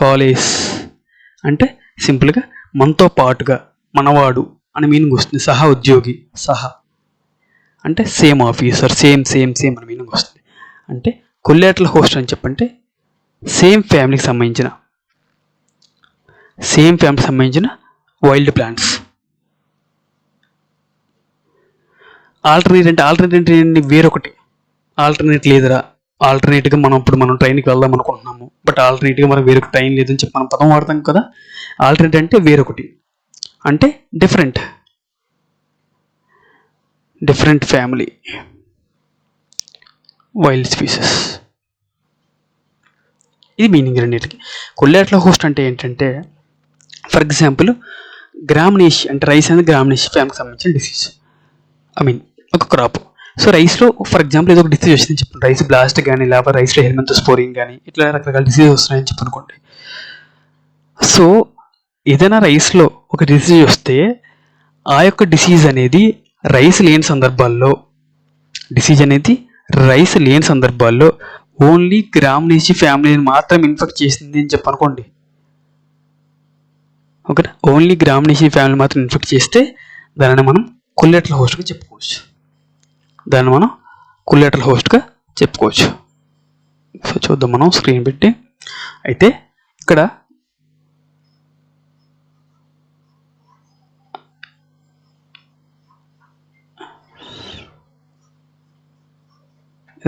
కాలేజ్ అంటే సింపుల్గా మనతో పాటుగా, మనవాడు అని మీనింగ్ వస్తుంది. సహా ఉద్యోగి, సహా అంటే సేమ్ ఆఫీసర్, సేమ్ అని మీనింగ్ వస్తుంది. అంటే కొల్లాటరల్ హోస్ట్ అని చెప్పంటే సేమ్ ఫ్యామిలీకి సంబంధించిన వైల్డ్ ప్లాంట్స్. ఆల్టర్నేట్ వేరొకటి. ఆల్టర్నేట్ లేదురా, ఆల్టర్నేట్గా మనం ట్రైన్కి వెళ్దాం అనుకుంటున్నాము, బట్ ఆల్టర్నేట్గా మనకు వేరొక ట్రైన్ లేదని చెప్పి మనం పదం వాడతాం కదా. ఆల్టర్నేట్ అంటే వేరొకటి, అంటే డిఫరెంట్ ఫ్యామిలీ, వైల్డ్ స్పీసెస్. ఇది మీనింగ్ రెండింటికి. కొల్లాటరల్ హోస్ట్ అంటే ఏంటంటే, ఫర్ ఎగ్జాంపుల్ గ్రామినేషియా అంటే రైస్ అనేది గ్రామినేషియా ఫ్యామిలీకి సంబంధించిన డిసీజ్, ఒక క్రాప్. సో రైస్లో ఫర్ ఎగ్జాంపుల్ ఏదో ఒక డిసీజ్ వచ్చిందని చెప్పండి, రైస్ బ్లాస్ట్ కానీ లేకపోతే రైస్లో హెల్మెంతోస్పోరిన్ కానీ ఇట్లా రకరకాల డిసీజ్ వస్తున్నాయని చెప్పనుకోండి. సో ఏదైనా రైస్లో ఒక డిసీజ్ వస్తే ఆ యొక్క డిసీజ్ అనేది రైస్ లేని సందర్భాల్లో ఓన్లీ గ్రామినేషియా ఫ్యామిలీని మాత్రం ఇన్ఫెక్ట్ చేసింది అని చెప్పనుకోండి. ఓకే, ఓన్లీ గ్రామినేషియా ఫ్యామిలీ మాత్రం ఇన్ఫెక్ట్ చేస్తే దానిని మనం కొల్లాటరల్ హోస్ట్గా చెప్పుకోవచ్చు. సో చూద్దాం మనం స్క్రీన్ పెట్టి. అయితే ఇక్కడ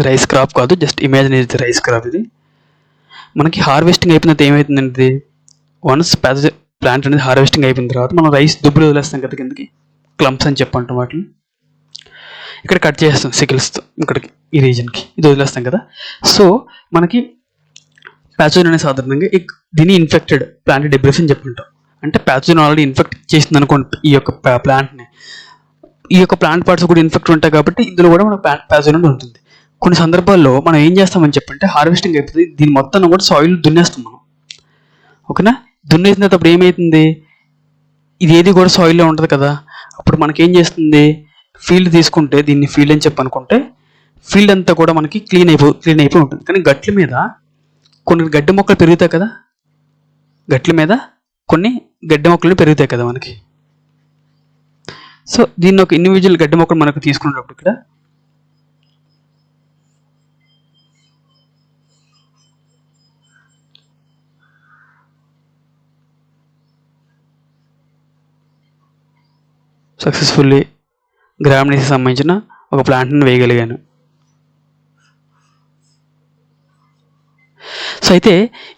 రైస్ క్రాప్ కాదు, జస్ట్ ఇమాజిన్ ఇది రైస్ క్రాప్. ఇది మనకి హార్వెస్టింగ్ అయిపోయిన తర్వాత ఏమవుతుందండి, వన్స్ ప్లాంట్ అనేది హార్వెస్టింగ్ అయిపోయిన తర్వాత మనం రైస్ దుబ్బులు వదిలేస్తాం కదా కిందకి, క్లంప్స్ అని చెప్పంటాం వాటిని. ఇక్కడ కట్ చేస్తాం సికిల్స్తో, ఇక్కడికి ఈ రీజన్కి ఇది వదిలేస్తాం కదా. సో మనకి ప్యాథోజన్ అనేది సాధారణంగా దీన్ని ఇన్ఫెక్టెడ్ ప్లాంట్ డెబ్రిస్ అని చెప్పుకుంటాం. అంటే ప్యాథోజన్ ఆల్రెడీ ఇన్ఫెక్ట్ చేసింది అనుకోండి ఈ యొక్క ప్లాంట్ని. ఈ యొక్క ప్లాంట్ పార్ట్స్ కూడా ఇన్ఫెక్ట్ ఉంటాయి కాబట్టి ఇందులో కూడా మన ప్యాథోజన్ ఉంటుంది. కొన్ని సందర్భాల్లో మనం ఏం చేస్తామని చెప్పంటే హార్వెస్టింగ్ అయిపోతుంది, దీని మొత్తం కూడా సాయిల్ దున్నేస్తాం మనం. ఓకేనా. దున్నేసిన తర్వాత అప్పుడు ఏమవుతుంది, ఇది ఏది కూడా సాయిల్లో ఉంటుంది కదా. అప్పుడు మనకేం చేస్తుంది, ఫీల్డ్ తీసుకుంటే దీన్ని ఫీల్డ్ అని చెప్పి అనుకుంటే ఫీల్డ్ అంతా కూడా మనకి క్లీన్ అయిపోయి ఉంటుంది. కానీ గట్ల మీద కొన్ని గడ్డి మొక్కలు పెరుగుతాయి కదా, పెరుగుతాయి కదా మనకి. సో దీన్ని ఒక ఇండివిజువల్ గడ్డి మొక్కలు మనకు తీసుకునేటప్పుడు ఇక్కడ సక్సెస్ఫుల్లీ గ్రామినేషియాకి సంబంధించిన ఒక ప్లాంట్ని వేయగలిగాను. సో అయితే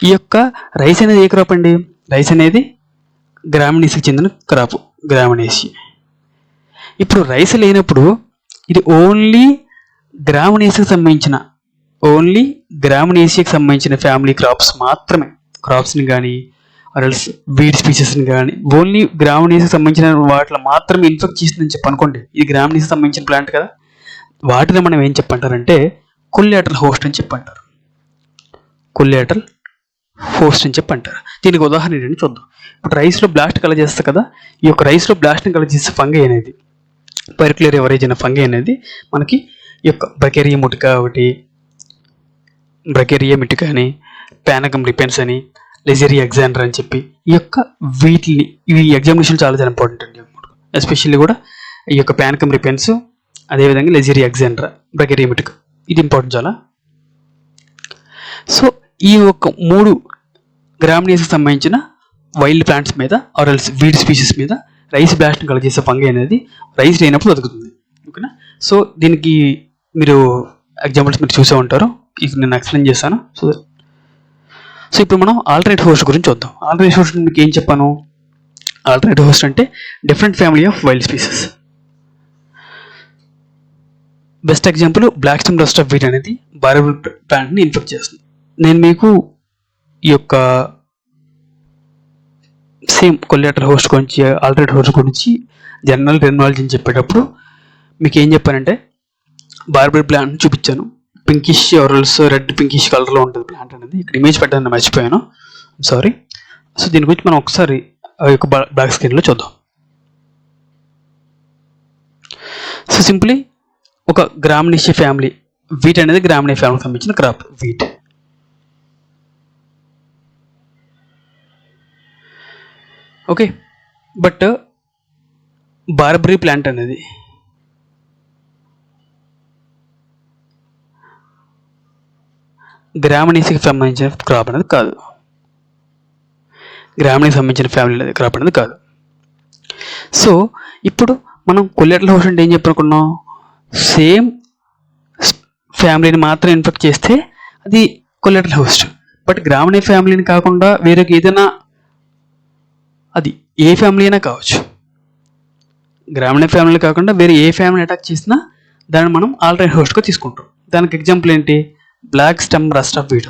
ఈ యొక్క రైస్ అనేది ఏ క్రాప్ అండి, రైస్ అనేది గ్రామినేషియాకి చెందిన క్రాప్, గ్రామినేషియా. ఇప్పుడు రైస్ లేనప్పుడు ఇది ఓన్లీ గ్రామినేషియాకి సంబంధించిన ఫ్యామిలీ క్రాప్స్ మాత్రమే, క్రాప్స్ని కానీ ఆర్ఎల్స్ వీడ్ స్పీచెస్ని కానీ ఓన్లీ గ్రామినీస్కి సంబంధించిన వాటిలో మాత్రమే ఇన్ఫెక్ట్ చేసిందని చెప్పి అనుకోండి, ఇది గ్రామినీస్కి సంబంధించిన ప్లాంట్ కదా, వాటిని మనం ఏం చెప్పంటారంటే కొల్లేటరల్ హోస్ట్ అని చెప్పంటారు. కొల్లేటరల్ హోస్ట్ అని చెప్పంటారు. దీనికి ఉదాహరణ ఏంటంటే చూద్దాం. ఇప్పుడు రైస్లో బ్లాస్ట్ కలర్ చేస్తుంది కదా, ఈ యొక్క రైస్లో బ్లాస్ట్ని కలర్ చేసే ఫంగై అనేది పర్క్యులర్ ఎవరేజ్ అనే ఫంగై అనేది మనకి ఈ యొక్క బ్రకేరియా ముటికా ఒకటి, బ్రకేరియా మిటికా అని, పానకం రిపెన్స్ అని, లెజేరియా ఎగ్జాండర్ అని చెప్పి ఈ యొక్క వీటిని ఇవి ఎగ్జామినేషన్ చాలా చాలా ఇంపార్టెంట్ అండి. ఎస్పెషల్లీ కూడా ఈ యొక్క పానకం రిపెన్స్, అదేవిధంగా లెజేరియా ఎగ్జాండర్, బ్రకేరియా మిటికా, ఇది ఇంపార్టెంట్ చాలా. సో ఈ యొక్క 3 గ్రామినీస్కి సంబంధించిన వైల్డ్ ప్లాంట్స్ మీద ఆర్ఎల్స్ వీడ్ స్పీషీస్ మీద రైస్ బ్లాస్ట్ని కలిగేసే ఫంగై అనేది రైస్ లేనప్పుడు బతుకుతుంది. ఓకేనా. సో దీనికి మీరు ఎగ్జాంపుల్స్ మీరు చూసే ఉంటారు, ఇది నేను ఎక్స్ప్లెయిన్ చేస్తాను. సో ఇప్పుడు మనం ఆల్టర్నేట్ హోస్ట్ గురించి చూద్దాం. ఆల్టర్నేట్ హోస్ట్ మీకు ఏం చెప్పాను? ఆల్టర్నేట్ హోస్ట్ అంటే different family of wild species. Best example black stem rust of wheat అనేది బారబుల్ ప్లాంట్ని ఇన్ఫెక్ట్ చేస్తుంది. నేను మీకు ఈ యొక్క సేమ్ కొల్లేటరల్ హోస్ట్ గురించి, ఆల్టర్నేట్ హోస్ట్ గురించి జనరల్ టెర్మినాలజీని చెప్పేటప్పుడు మీకు ఏం చెప్పానంటే బార్బరీ ప్లాంట్ చూపించాను. పింకిష్ ఆర్ఎల్స్ రెడ్ పింకిష్ కలర్లో ఉంటుంది ప్లాంట్ అనేది. ఇక్కడ ఇమేజ్ పెట్టాలని మర్చిపోయాను, సారీ. సో దీని గురించి మనం ఒకసారి ఆ యొక్క బ్లాక్ స్క్రీన్లో చూద్దాం. సో సింప్లీ ఒక గ్రామినేషియా ఫ్యామిలీ, వీట్ అనేది గ్రామినేషియా ఫ్యామిలీకి సంబంధించిన crop wheat. Okay, but barberry plant అనేది గ్రామినేసికి సంబంధించిన క్రాప్ అనేది కాదు, గ్రామినేకి సంబంధించిన ఫ్యామిలీ క్రాప్ అనేది కాదు. సో ఇప్పుడు మనం కొల్లేటరల్ హోస్ట్ అంటే ఏం చెప్పనుకున్నాం? సేమ్ ఫ్యామిలీని మాత్రం ఇన్ఫెక్ట్ చేస్తే అది కొల్లేటరల్ హోస్ట్. బట్ గ్రామినే ఫ్యామిలీని కాకుండా వేరే ఏదైనా, అది ఏ ఫ్యామిలీ అయినా కావచ్చు, గ్రామినే ఫ్యామిలీ కాకుండా వేరే ఏ ఫ్యామిలీ అటాక్ చేసినా దాన్ని మనం ఆల్టర్నేట్ హోస్ట్గా తీసుకుంటాం. దానికి ఎగ్జాంపుల్ ఏంటి? Black stem rust of wheat,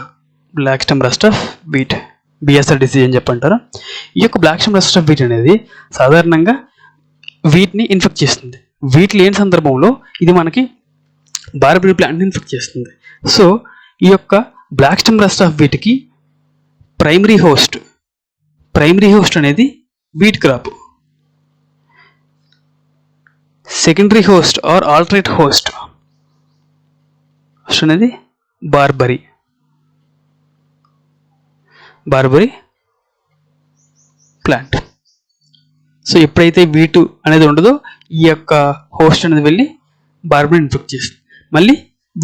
black stem rust of wheat, BSR disease అని చెప్పంటారు. ఈ యొక్క black stem rust of wheat అనేది సాధారణంగా వీట్ని ఇన్ఫెక్ట్ చేస్తుంది. వీట్ లేని సందర్భంలో ఇది మనకి బార్బరీ ప్లాంట్ని ఇన్ఫెక్ట్ చేస్తుంది. సో ఈ యొక్క బ్లాక్ స్టెమ్ రస్ట్ ఆఫ్ వీట్కి ప్రైమరీ హోస్ట్ అనేది wheat crop, secondary host or alternate host అనేది బార్బరీ ప్లాంట్. సో ఎప్పుడైతే వీటు అనేది ఉండదో ఈ యొక్క హోస్ట్ అనేది వెళ్ళి బార్బరీ ఇన్ఫెక్ట్ చేస్తుంది, మళ్ళీ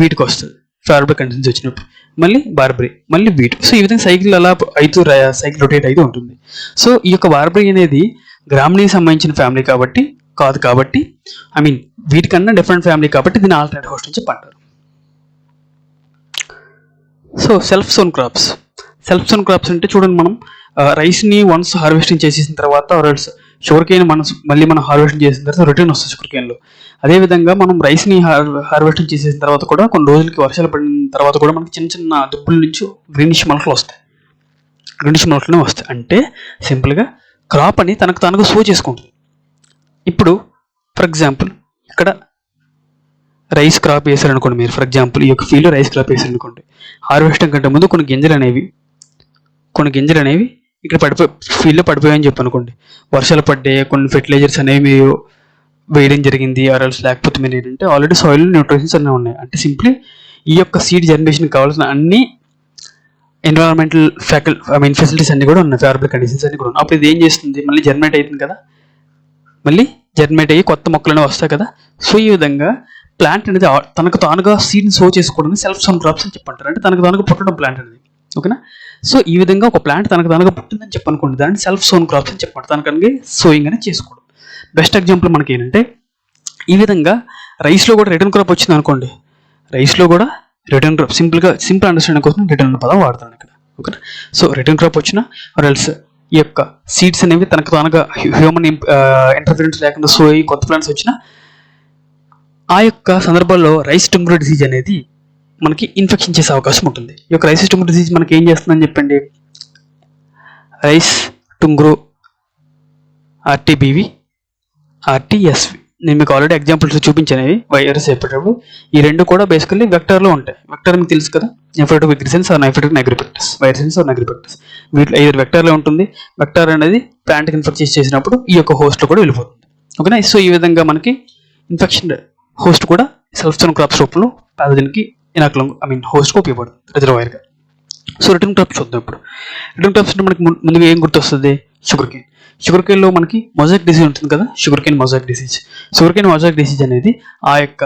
వీటికి వస్తుంది. ఫేవరబుల్ కండిషన్స్ వచ్చినప్పుడు మళ్ళీ బార్బరీ, మళ్ళీ వీట్. సో ఈ విధంగా సైకిల్ అలా సైకిల్ రొటేట్ అయితే ఉంటుంది. సో ఈ యొక్క బార్బరీ అనేది గ్రామినీకి సంబంధించిన ఫ్యామిలీ కాబట్టి ఐ మీన్ వీటికన్నా డిఫరెంట్ ఫ్యామిలీ కాబట్టి దీన్ని ఆల్టర్నేట్ హోస్ట్ అని చెప్పి అంటారు. సో సెల్ఫ్ సోన్ క్రాప్స్ అంటే చూడండి, మనం రైస్ని వన్స్ హార్వెస్టింగ్ చేసేసిన తర్వాత షుగర్ కేన్ మళ్ళీ మనం హార్వెస్టింగ్ చేసిన తర్వాత రిటర్న్ వస్తుంది షుగర్ కేన్లో. అదేవిధంగా మనం రైస్ని హార్వెస్టింగ్ చేసేసిన తర్వాత కూడా కొన్ని రోజులకి వర్షాలు పడిన తర్వాత కూడా మనకి చిన్న చిన్న దుబ్బుల నుంచి గ్రీనిష్ మొలకలు వస్తాయి. అంటే సింపుల్గా క్రాప్ అని తనకు సో చేసుకుంటుంది. ఇప్పుడు ఫర్ ఎగ్జాంపుల్ ఇక్కడ రైస్ క్రాప్ వేసారనుకోండి, మీరు ఫర్ ఎగ్జాంపుల్ ఈ యొక్క ఫీల్డ్లో రైస్ క్రాప్ వేసారనుకోండి, హార్వెస్టింగ్ కంటే ముందు కొన్ని గింజలు అనేవి ఇక్కడ ఫీల్డ్లో పడిపోయాయని చెప్పి అనుకోండి. వర్షాలు పడ్డాయి, కొన్ని ఫెర్టిలైజర్స్ అనేవి మీరు వేయడం జరిగింది, లేకపోతే మీరు ఏంటంటే ఆల్రెడీ సాయిల్ న్యూట్రిషన్స్ అన్నీ ఉన్నాయి. అంటే సింప్లీ ఈ యొక్క సీడ్ జనరేషన్కి కావాల్సిన అన్ని ఎన్విరాన్మెంటల్ ఫెసిలిటీస్ అన్నీ కూడా ఉన్నాయి, ఫేవరబుల్ కండిషన్స్ అన్నీ కూడా ఉన్నాయి. అప్పుడు ఇది ఏం చేస్తుంది? మళ్ళీ జర్మినేట్ అవుతుంది కదా, మళ్ళీ జర్మినేట్ అయ్యి కొత్త మొక్కలు అనేవి వస్తాయి కదా. సో ఈ విధంగా ప్లాంట్ అనేది తనకు తానుగా సీడ్ని సో చేసుకోవడం సెల్ఫ్ సోన్ క్రాప్స్ అని చెప్పంటారు. అంటే తనకు తానుగా పుట్టడం ప్లాంట్ అనేది. ఓకేనా. సో ఈ విధంగా ఒక ప్లాంట్ తనకు తానుగా పుట్టిందని చెప్పనుకోండి, దాన్ని సెల్ఫ్ సోన్ క్రాప్స్ అని చెప్పండి. తనకనిగా సోయింగ్ అనేది చేసుకోవడం. బెస్ట్ ఎగ్జాంపుల్ మనకి ఏంటంటే ఈ విధంగా రైస్లో కూడా రిటర్న్ క్రాప్ వచ్చింది అనుకోండి, రైస్లో కూడా రిటర్న్ క్రాప్ సింపుల్ అండర్స్టాండింగ్ కోసం రిటర్న్ పదం వాడతాను ఇక్కడ. ఓకేనా. సో రిటర్న్ క్రాప్ వచ్చినా ఆర్ఎల్స్ ఈ యొక్క సీడ్స్ అనేవి తనకు తానుగా హ్యూమన్ ఇంటర్ఫరెన్స్ లేకుండా సో అయ్యి కొత్త ప్లాంట్స్ వచ్చినా ఆ యొక్క సందర్భాల్లో రైస్ ట్యూమర్ డిసీజ్ అనేది మనకి ఇన్ఫెక్షన్ చేసే అవకాశం ఉంటుంది. ఈ యొక్క రైస్ ట్యూమర్ డిసీజ్ మనకి ఏం చేస్తుందని చెప్పండి, రైస్ టుంగ్రో, ఆర్టీబీవి, ఆర్టీఎస్వి. నేను మీకు ఆల్రెడీ ఎగ్జాంపుల్స్ చూపించాను వైరస్ చెప్పేటప్పుడు. ఈ రెండు కూడా బేసికల్లీ వెక్టర్లో ఉంటాయి. వెక్టర్ మీకు తెలుసు కదా, నెఫ్రోటిక్ విగ్రిసెన్స్ ఆర్ నెఫ్రోటిక్ నెగ్రిపెక్టస్, వైరసెన్స్ ఆర్ నెగ్రిపెక్టస్. వీటిలో ఐదు వెక్టర్లో ఉంటుంది. వెక్టర్ అనేది ప్లాంట్కి ఇన్ఫెక్ట్ చేసినప్పుడు ఈ యొక్క హోస్ట్లో కూడా వెళ్ళిపోతుంది. ఓకేనా. సో ఈ విధంగా మనకి ఇన్ఫెక్షన్ హోస్ట్ కూడా సెల్ఫ్ స్టోన్ క్రాప్స్ రూపంలో ప్యాథోజన్కి ఇనాకులం హోస్ట్కి ఉపయోగపడుతుంది రిజర్వాయర్గా. సో రిటర్న్ క్రాప్స్ చూద్దాం ఇప్పుడు. రిటర్న్ క్రాప్స్ అంటే మనకి ముందుగా ఏం గుర్తొస్తుంది? Sugar cane. షుగర్ కేన్లో మనకి మొజాయిక్ డిసీజ్ ఉంటుంది కదా, sugar cane mosaic disease. Sugar cane mosaic disease అనేది ఆ యొక్క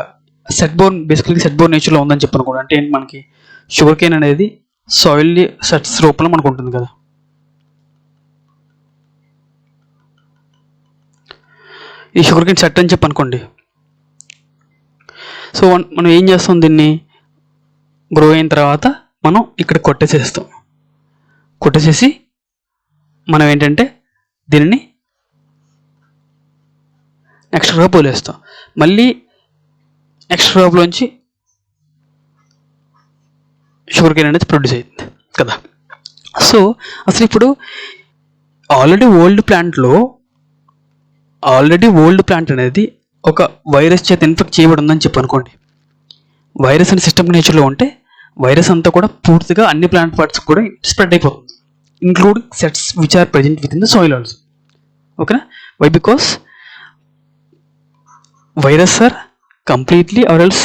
సెట్బోర్న్, బేసికల్గా సెట్బోర్న్ నేచర్లో ఉందని చెప్పాను కూడా. అంటే ఏంటి, మనకి షుగర్ కేన్ అనేది సాయిల్ సెట్స్ రూపంలో మనకు ఉంటుంది కదా. ఈ షుగర్ కేన్ సెట్ అని చెప్పి అనుకోండి. సో మనం ఏం చేస్తాం, దీన్ని గ్రో అయిన తర్వాత మనం ఇక్కడ కొట్టేసేసి మనం ఏంటంటే దీనిని నెక్స్ట్ క్రాప్ వదిలేస్తాం. మళ్ళీ నెక్స్ట్ క్రాప్లోంచి షుగర్ కేన్ అనేది ప్రొడ్యూస్ అవుతుంది కదా. సో అసలు ఇప్పుడు ఆల్రెడీ ఓల్డ్ ప్లాంట్ అనేది ఒక వైరస్ చేత ఇన్ఫెక్ట్ చేయబడి ఉందని చెప్పి అనుకోండి. వైరస్ అనే సిస్టమ్ నేచర్లో ఉంటే వైరస్ అంతా కూడా పూర్తిగా అన్ని ప్లాంట్ పార్ట్స్ కూడా స్ప్రెడ్ అయిపోతుంది, including sets which are present with in the soil also. ఓకేనా. Why? Because virus are completely or else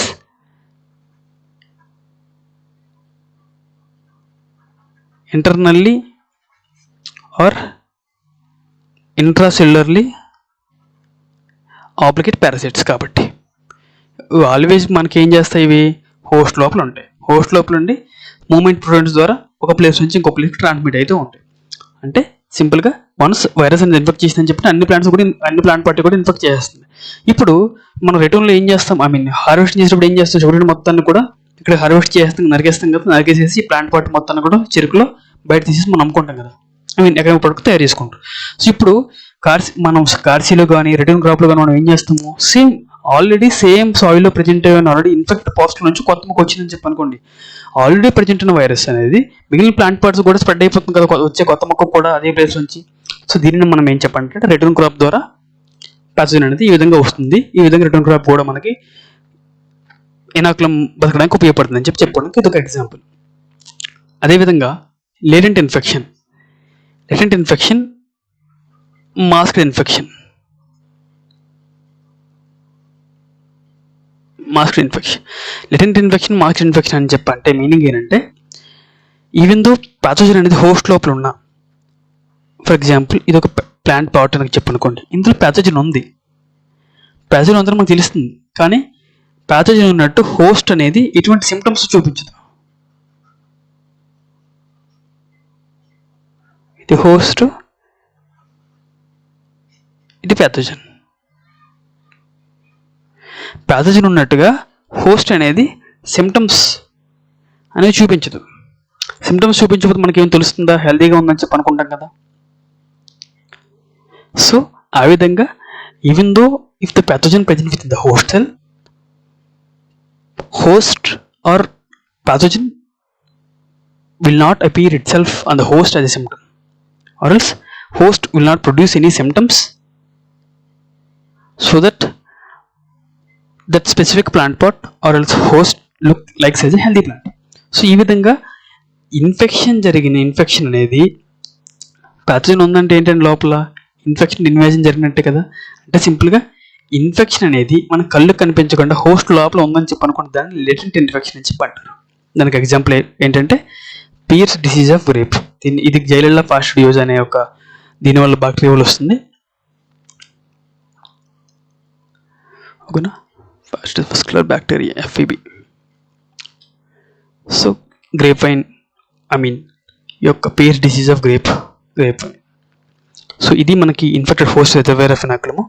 internally or intracellularly obligate parasites. కాబట్టి ఆల్వేస్ మనకి ఏం చేస్తాయి, ఇవి హోస్ట్ లోపల ఉంటాయి. హోస్ట్ లోపల ఉండి మూమెంట్ ప్రోటీన్స్ ద్వారా ఒక ప్లేస్ నుంచి ఇంకో ప్లేస్కి ట్రాన్స్మిట్ అయితే ఉంటాయి. అంటే సింపుల్గా వన్స్ వైరస్ అనేది ఇన్ఫెక్ట్ చేసిందని చెప్పి అన్ని ప్లాంట్ పార్టీ కూడా ఇన్ఫెక్ట్ చేస్తుంది. ఇప్పుడు మనం రిటర్న్లో ఏం చేస్తాం, హార్వెస్ట్ చేసినప్పుడు ఏం చేస్తాం, షుగర్ మొత్తాన్ని కూడా ఇక్కడ హార్వెస్ట్ చేస్తాం, నరికేస్తాం కదా. నరికేసేసి ప్లాంట్ పార్ట్ మొత్తాన్ని కూడా చెరుకులో బయట తీసేసి మనం అమ్ముకుంటాం కదా, ఎక్కడ ప్రొడక్ట్ తయారు చేసుకుంటాం. సో ఇప్పుడు మనం కార్సీలో కానీ రిటర్న్ క్రాప్లో కానీ మనం ఏం చేస్తాము, ఆల్రెడీ సేమ్ సాయిల్లో ప్రజెంట్ అయిన ఆల్రెడీ ఇన్ఫెక్ట్ పాజిటివ్ నుంచి కొత్త మొక్క వచ్చిందని చెప్పి అనుకోండి. ఆల్రెడీ ప్రజెంట్ అయిన వైరస్ అనేది మిగిలిన ప్లాంట్ పార్ట్స్ కూడా స్ప్రెడ్ అయిపోతుంది కదా, వచ్చే కొత్త మొక్క కూడా అదే ప్లేస్ నుంచి. సో దీనిని మనం ఏం చెప్పాలంటే రిటర్న్ క్రాప్ ద్వారా ప్యాథోజన్ అనేది ఈ విధంగా వస్తుంది. ఈ విధంగా రిటర్న్ క్రాప్ కూడా మనకి ఇనాకులం బతకడానికి ఉపయోగపడుతుంది అని చెప్పుకోవడానికి ఇది ఒక ఎగ్జాంపుల్. అదేవిధంగా latent infection, masked infection. Latent infection, masked infection అని చెప్పంటే మీనింగ్ ఏంటంటే, ఈవెన్ దో ప్యాథోజన్ అనేది హోస్ట్ లోపల ఉన్న, ఫర్ ఎగ్జాంపుల్ ఇది ఒక ప్లాంట్ పాట్ అని చెప్పనుకోండి, ఇందులో ప్యాథోజన్ ఉందని మనకు తెలుస్తుంది. కానీ ప్యాథోజన్ ఉన్నట్టు హోస్ట్ అనేది ఎటువంటి సిమ్టమ్స్ చూపించదు. ఇది హోస్ట్, ఇది ప్యాథోజన్. ప్యాథోజన్ ఉన్నట్టుగా హోస్ట్ అనేది సిమ్టమ్స్ అనేది చూపించదు. సిమ్టమ్స్ చూపించకపోతే మనకేం తెలుస్తుందా, హెల్తీగా ఉందని చెప్పి అనుకుంటాం కదా. సో ఆ విధంగా even though if the pathogen present with the host or pathogen will not appear itself on the host as a symptom, or else host will not produce any symptoms so that specific plant pot or else host look like as a healthy plant. So ఈ విధంగా infection అనేది pathogen ఉందంటే ఏంటంటే లోపల infection invasion జరిగినట్టే కదా. అంటే సింపుల్గా ఇన్ఫెక్షన్ అనేది మన కళ్ళు కనిపించకుండా హోస్ట్ లోపల ఉందని చెప్పి అనుకుంటే దాన్ని లేటెంట్ ఇన్ఫెక్షన్ అని చెప్పి అంటారు. దానికి ఎగ్జాంపుల్ ఏంటంటే పియర్స్ డిసీజ్ ఆఫ్ గ్రేప్. ఇది జైలెల్లా ఫాస్టిడియోస్ అనే ఒక దీనివల్ల బ్యాక్టీరియా వల్ల వస్తుంది. ఓకేనా, fastidious bacteria FEB. So grape vine ఈ యొక్క Pierce's disease of grape vine. So ఇది మనకి infected host reservoir of inoculum.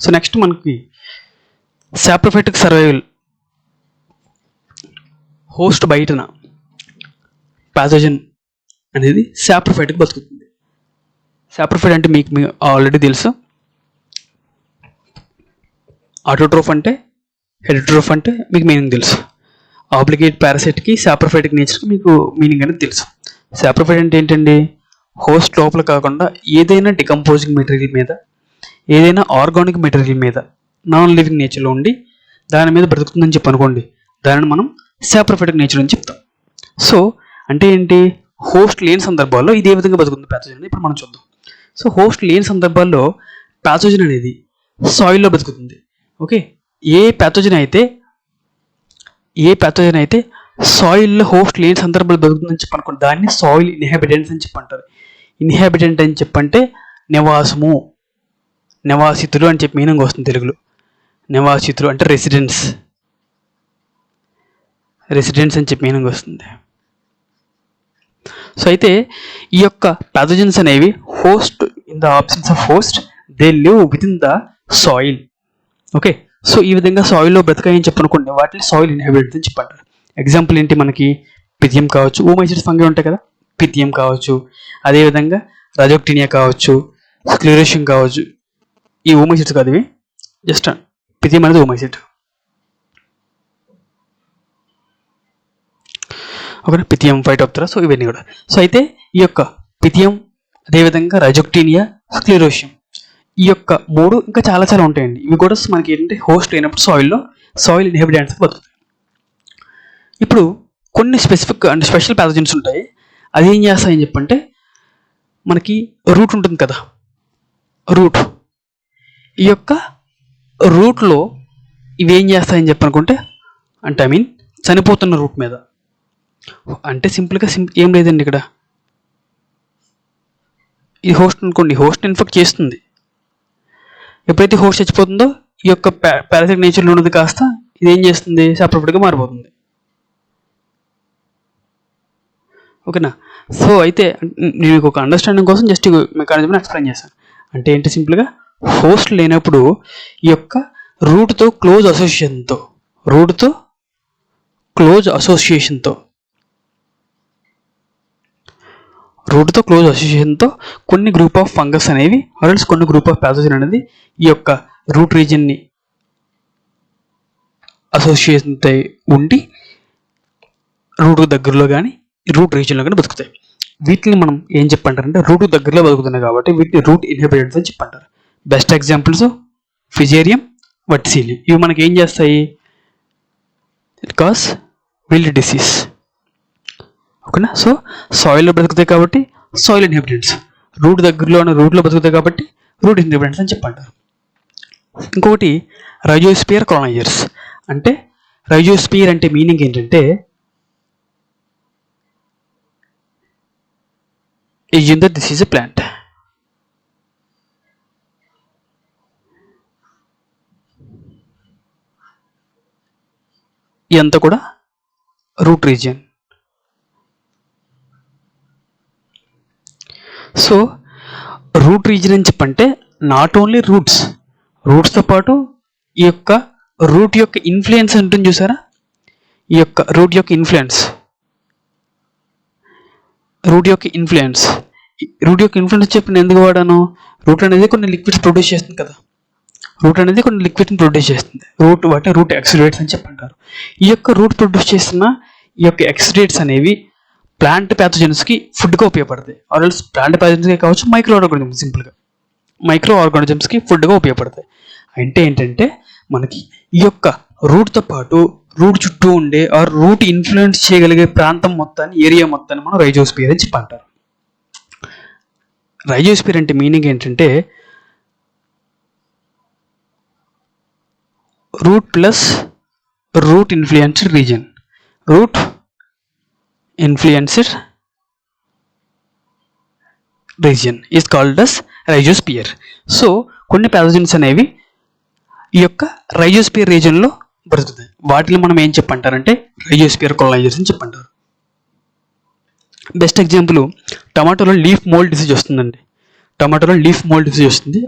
So next మనకి సాప్రోఫైటిక్ సర్వైవల్. హోస్ట్ బయటన ప్యాథోజన్ అనేది సాప్రోఫైటిక్ బతుకుతుంది. సాప్రోఫైట్ అంటే మీకు ఆల్రెడీ తెలుసు. ఆటోట్రోఫ్ అంటే, హెటరోట్రోఫ్ అంటే మీకు మీనింగ్ తెలుసు. ఆబ్లిగేట్ పారాసైట్కి సాప్రోఫైటిక్ నేచర్కి మీకు మీనింగ్ అనేది తెలుసు. సాప్రోఫైట్ అంటే ఏంటండి, హోస్ట్ లోపల కాకుండా ఏదైనా డికంపోజింగ్ మెటీరియల్ మీద, ఏదైనా ఆర్గానిక్ మెటీరియల్ మీద నాన్ లివింగ్ నేచర్లో ఉండి దాని మీద బ్రతుకుతుందని చెప్పి అనుకోండి, దానిని మనం సాప్రోఫైటిక్ నేచర్ అని చెప్తాం. సో అంటే ఏంటి, హోస్ట్ లేని సందర్భాల్లో ఇది ఏ విధంగా బతుకుతుంది ప్యాథోజన్ అనేది ఇప్పుడు మనం చూద్దాం. సో హోస్ట్ లేని సందర్భాల్లో ప్యాథోజన్ అనేది సాయిల్లో బతుకుతుంది. ఓకే, ఏ ప్యాథోజన్ అయితే సాయిల్లో హోస్ట్ లేని సందర్భాలు బతుకుతుందని చెప్పి అనుకోండి, దాన్ని సాయిల్ ఇన్హాబిటెంట్స్ అని చెప్పి అంటారు. ఇన్హాబిటెంట్ అని చెప్పంటే నివాసము, నివాసితులు అని చెప్పి మీనింగ్ వస్తుంది తెలుగులో. నివాసితులు అంటే రెసిడెన్స్ అని చెప్పి మీనింగ్ వస్తుంది. సో అయితే ఈ యొక్క ప్యాథోజన్స్ అనేవి host, in the absence of host they live with in the soil. Okay, so ఈ విధంగా సాయిల్లో బ్రతకాయని చెప్పనుకోండి, వాటిని సాయిల్ ఇన్హాబిటెంట్స్ అని చెప్పంటారు. ఎగ్జాంపుల్ ఏంటి, మనకి పిథియం కావచ్చు, ఓమైసిడ్స్ ఫంగై ఉంటాయి కదా, పిథియం కావచ్చు, అదేవిధంగా రజోక్టినియా కావచ్చు, స్క్లెరోషియం కావచ్చు. ఈ ఓమైసిడ్స్ కాదు, ఇవి జస్ట్ పిథియం అనేది ఓమైసిడ్. ఓకేనా, పిథియం, ఫైటోప్తెరా, సో ఇవన్నీ కూడా. సో అయితే ఈ యొక్క పిథియం, అదేవిధంగా రజోక్టినియా, స్క్లెరోషియం, ఈ యొక్క మూడు ఇంకా చాలా చాలా ఉంటాయండి. ఇవి కూడా మనకి ఏంటంటే హోస్ట్ అయినప్పుడు సాయిల్ ఇన్హాబిటెంట్స్ బతుకుతాయి. ఇప్పుడు కొన్ని స్పెసిఫిక్ అండ్ స్పెషల్ ప్యాథోజన్స్ ఉంటాయి. అది ఏం చేస్తాయని చెప్పంటే, మనకి రూట్ ఉంటుంది కదా, రూట్, ఈ యొక్క రూట్లో ఇవి ఏం చేస్తాయని చెప్పనుకుంటే, అంటే ఐ మీన్ చనిపోతున్న రూట్ మీద, అంటే సింపుల్గా ఏం లేదండి ఇక్కడ, ఇది హోస్ట్ అనుకోండి, హోస్ట్ ఇన్ఫెక్ట్ చేస్తుంది. ఎప్పుడైతే హోస్ట్ చచ్చిపోతుందో ఈ యొక్క పారాసిటిక్ నేచర్లో ఉన్నది కాస్త ఇది ఏం చేస్తుంది, సాప్రోఫైట్గా మారిపోతుంది. ఓకేనా, సో అయితే నేను మీకు ఒక అండర్స్టాండింగ్ కోసం జస్ట్ మెకానిజంని ఎక్స్ప్లెయిన్ చేశాను. అంటే ఏంటి, సింపుల్గా హోస్ట్ లేనప్పుడు ఈ యొక్క రూట్తో క్లోజ్ అసోసియేషన్తో కొన్ని గ్రూప్ ఆఫ్ ఫంగస్ అనేవి ఆర్ఎల్స్ కొన్ని గ్రూప్ ఆఫ్ ప్యాథోజన్ అనేది ఈ యొక్క రూట్ రీజియన్ని అసోసియేషన్తో ఉండి రూట్ దగ్గరలో కానీ రూట్ రీజియన్లో కానీ బతుకుతాయి. వీటిని మనం ఏం చెప్పంటారంటే రూట్ దగ్గరలో బతుకుతున్నాయి కాబట్టి వీటిని రూట్ ఇన్హిబిటెంట్స్ అని చెప్పంటారు. Best examples Fusarium, Verticillium. ఇవి మనకి ఏం చేస్తాయి, ఇట్ కాజ్ విల్డ్ డిసీజ్. ఓకేనా, సో సాయిల్లో బ్రతుకుతాయి కాబట్టి సాయిల్ ఇన్హిబిటెంట్స్, రూట్లో బతుకుతాయి కాబట్టి రూట్ ఇన్హిబిటెంట్స్ అని చెప్పంటారు. ఇంకొకటి రైజోస్పియర్ కాలనైజర్స్. అంటే రైజోస్పియర్ అంటే మీనింగ్ ఏంటంటే, assume that this is a plant. ఇదంతా కూడా root region. So root region అని చెప్పంటే నాట్ ఓన్లీ రూట్స్తో పాటు ఈ యొక్క రూట్ యొక్క ఇన్ఫ్లుయెన్స్ ఉంటుంది చూసారా, ఈ యొక్క రూట్ యొక్క ఇన్ఫ్లుయెన్స్ చెప్పిన ఎందుకు వాడాను, రూట్ అనేది కొన్ని లిక్విడ్స్ ప్రొడ్యూస్ చేస్తుంది కదా, వాటిని రూట్ ఎక్సుడేట్స్ అని చెప్పంటారు. ఈ యొక్క రూట్ ప్రొడ్యూస్ చేస్తున్న ఈ యొక్క ఎక్సుడేట్స్ అనేవి ప్లాంట్ ప్యాథోజన్స్కి ఫుడ్గా ఉపయోగపడతాయి. ఆర్ఎల్స్ ప్లాంట్ ప్యాథోజన్స్కి కావచ్చు, మైక్రో ఆర్గానిజమ్స్కి ఫుడ్గా ఉపయోగపడతాయి. అంటే ఏంటంటే మనకి ఈ యొక్క రూట్తో పాటు రూట్ చుట్టూ ఉండే రూట్ ఇన్ఫ్లుయెన్స్ చేయగలిగే ప్రాంతం మొత్తాన్ని, ఏరియా మొత్తాన్ని మనం రైజోస్పియర్ అని చెప్పంటారు. రైజోస్పియర్ అంటే మీనింగ్ ఏంటంటే root plus root influenced region, root influenced region is called as rhizosphere. So కొన్ని ప్యాథోజన్స్ అనేవి ఈ యొక్క రైజోస్పియర్ రీజియన్లో బ్రతుకుతాయి. వాటిని మనం ఏం చెప్పంటారంటే రైజోస్పియర్ కాలనైజర్స్ అని చెప్పంటారు. బెస్ట్ ఎగ్జాంపుల్ టమాటోలో లీఫ్ మోల్డ్ డిసీజ్ వస్తుందండి.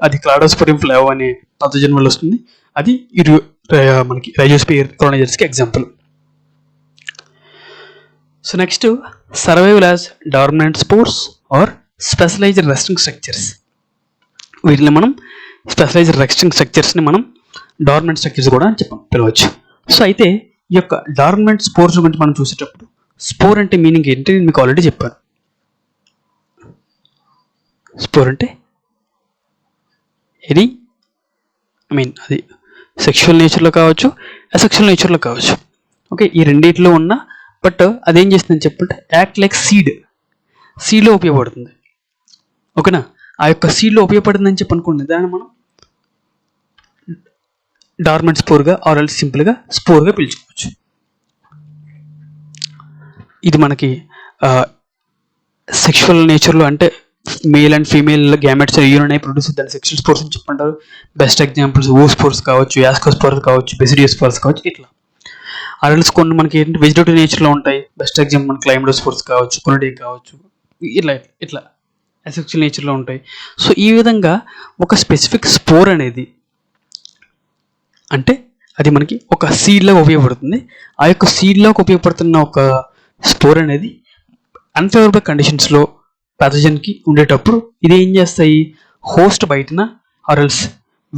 అది క్లాడోస్పోరియం ఫ్లేవో అనే ప్యాథోజన్ వల్ల వస్తుంది. అది మనకి రైజోస్పియర్ కాలనైజర్స్కి example. So next survival as dormant spores or specialised resting structures. వీటిని మనం స్పెషలైజ్డ్ రెస్టింగ్ స్ట్రక్చర్స్ని మనం డార్మినెంట్ స్ట్రక్చర్స్ కూడా అని పిలవచ్చు. సో అయితే ఈ యొక్క డార్మినెంట్ స్పోర్స్ గురించి మనం చూసేటప్పుడు స్పోర్ అంటే మీనింగ్ ఏంటి నేను మీకు ఆల్రెడీ చెప్పాను. స్పోర్ అంటే ఇది అది సెక్షువల్ నేచర్లో కావచ్చు, అసెక్షువల్ నేచర్లో కావచ్చు. ఓకే, ఈ రెండింటిలో ఉన్న బట్ అదేం చేస్తుందని చెప్పంటే యాక్ట్ లైక్ సీడ్లో ఉపయోగపడుతుంది. ఓకేనా, ఆ యొక్క సీడ్లో ఉపయోగపడుతుందని చెప్పి అనుకోండి, దాన్ని మనం డార్మెంట్ స్పోర్గా ఆర్ ఎల్స్ సింపుల్గా స్పోర్గా పిలుచుకోవచ్చు. ఇది మనకి సెక్షువల్ నేచర్లో అంటే male and female gametes union అయి ప్రొడ్యూస్ దాన్ని సెక్షువల్ స్పోర్స్ అని చెప్పంటారు. బెస్ట్ ఎగ్జాంపుల్స్ ఓస్పోర్స్ కావచ్చు, యాస్కోస్పోర్స్ కావచ్చు, బెసిడియోస్పోర్స్ కావచ్చు. ఇట్లా ఆర్ఎల్స్ కొన్ని మనకి ఏంటంటే వెజిటేటివ్ నేచర్లో ఉంటాయి. బెస్ట్ ఎగ్జాంపుల్ మనకి క్లైమడోస్పోర్స్ కావచ్చు, కొనిడే కావచ్చు, ఇట్లా అసెక్షువల్ నేచర్లో ఉంటాయి. సో ఈ విధంగా ఒక స్పెసిఫిక్ స్పోర్ అనేది అంటే అది మనకి ఒక సీడ్లాగా ఉపయోగపడుతుంది. ఆ యొక్క సీడ్లాగా ఉపయోగపడుతున్న ఒక స్పోర్ అనేది అన్ఫేవరబుల్ కండిషన్స్లో ప్యాథోజన్కి ఉండేటప్పుడు ఇది ఏం చేస్తాయి, హోస్ట్ బయటన ఆర్ఎల్స్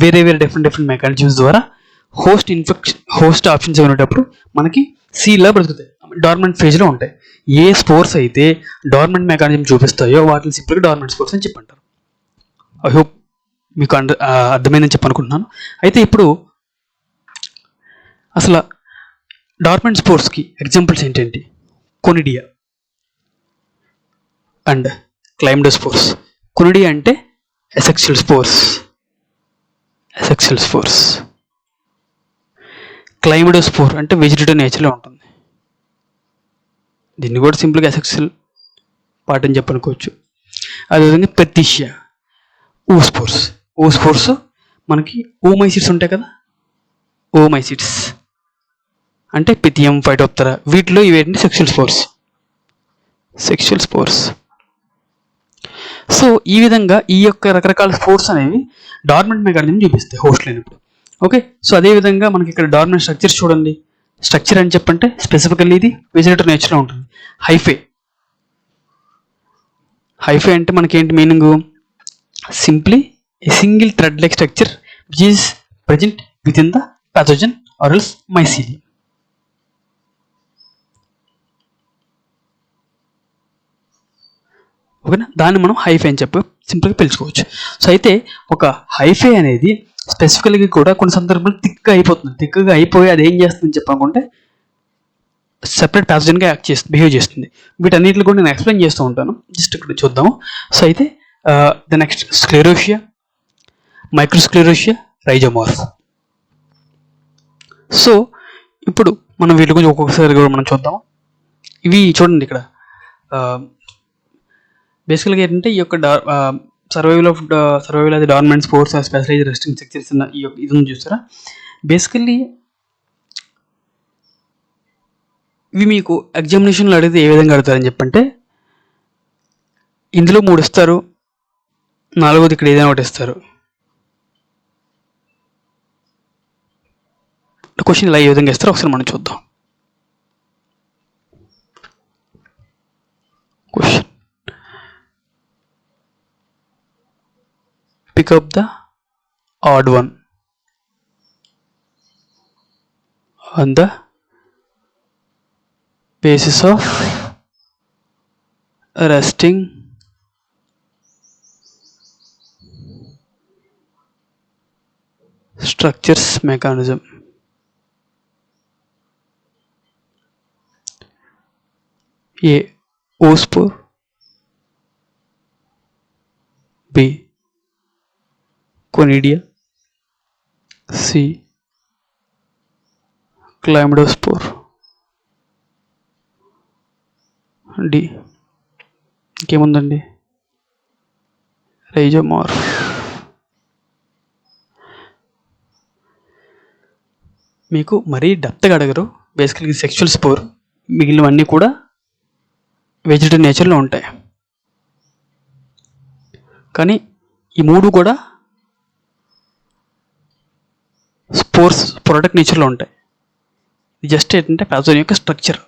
వేరే డిఫరెంట్ మెకానిజమ్స్ ద్వారా హోస్ట్ ఆప్షన్స్ ఉండేటప్పుడు మనకి సీడ్లా బ్రతుకుతాయి, డార్మెంట్ ఫేజ్లో ఉంటాయి. ఏ స్పోర్స్ అయితే డార్మెంట్ మెకానిజం చూపిస్తాయో వాటిని సింపుల్గా డార్మెంట్ స్పోర్స్ అని చెప్పంటారు. ఐ హోప్ మీకు అర్థమైందని చెప్పనుకుంటున్నాను. అయితే ఇప్పుడు అసలు డార్మెంట్ స్పోర్స్కి ఎగ్జాంపుల్స్ ఏంటంటే కొనిడియా అండ్ క్లైమడోస్పోర్స్. కొనిడియా అంటే అసెక్షువల్ స్పోర్స్. క్లైమడోస్పోర్ అంటే వెజిటేటివ్ నేచర్లో ఉంటుంది. దీన్ని కూడా సింపుల్గా అసెక్షువల్ పార్ట్ అని చెప్పనుకోవచ్చు. అదేవిధంగా పెర్టిషియా ఓస్పోర్స్ మనకి ఓమైసిడ్స్ ఉంటాయి కదా, ఓమైసిడ్స్ అంటే పిథియం, ఫైటోప్తెరా, వీటిలో ఇవేంటి సెక్షువల్ స్పోర్స్. సో ఈ విధంగా ఈ యొక్క రకరకాల స్పోర్స్ అనేవి డార్మెంట్ మెకానిజం చూపిస్తాయి హోస్ట్ లేనప్పుడు. ఓకే, సో అదేవిధంగా మనకి ఇక్కడ డార్మెంట్ స్ట్రక్చర్స్ చూడండి. స్ట్రక్చర్ అని చెప్పంటే స్పెసిఫికల్లీ ఇది వెజిటేటివ్ నేచర్లో ఉంటుంది. హైఫే అంటే మనకి ఏంటి meaning, simply a single thread like structure which is present with in the pathogen or else mycelium. ఓకేనా, దాన్ని మనం హైఫే అని చెప్పి సింపుల్గా పిలుచుకోవచ్చు. సో అయితే ఒక హైఫే అనేది స్పెసిఫికల్గా కూడా కొన్ని సందర్భాలు థిక్గా అయిపోయి అది ఏం చేస్తుందని చెప్పనుకుంటే సెపరేట్ ప్యాథోజన్గా బిహేవ్ చేస్తుంది. వీటన్నిటిని కూడా నేను ఎక్స్ప్లెయిన్ చేస్తూ ఉంటాను, జస్ట్ ఇక్కడ చూద్దాము. సో అయితే ద నెక్స్ట్ స్క్లెరోషియా, మైక్రోస్క్లెరోషియా, రైజోమార్ఫ్. సో ఇప్పుడు మనం వీటి గురించి ఒక్కొక్కసారి కూడా మనం చూద్దాము. ఇవి చూడండి ఇక్కడ బేసికల్గా ఏంటంటే ఈ యొక్క survival of dormant spores specialised resting structures ఈ యొక్క ఇది చూస్తారా. బేసికల్లీ ఇవి మీకు ఎగ్జామినేషన్లో అడిగితే ఏ విధంగా అడుగుతారని చెప్పంటే ఇందులో 3 ఇస్తారు, 4వది ఇక్కడ ఏదైనా ఒకటి ఇస్తారు. క్వశ్చన్ ఇలా ఏ విధంగా ఇస్తారో ఒకసారి మనం చూద్దాం. Question, pick up the odd one on the basis of resting structures mechanism. A. oospore, B. Conidia, C. Chlamydospore, D. ఇంకేముందండి, రైజోమార్ఫ్. మీకు మరీ డెప్త్గా అడగరు, బేసికల్గా సెక్షువల్ స్పోర్, మిగిలినవన్నీ కూడా వెజిటేటివ్ నేచర్లో ఉంటాయి. కానీ ఈ 3 కూడా స్పోర్స్ ప్రొడక్ట్ నేచర్లో ఉంటాయి. ఇది జస్ట్ ఏంటంటే ప్యాథోజన్ యొక్క స్ట్రక్చర్.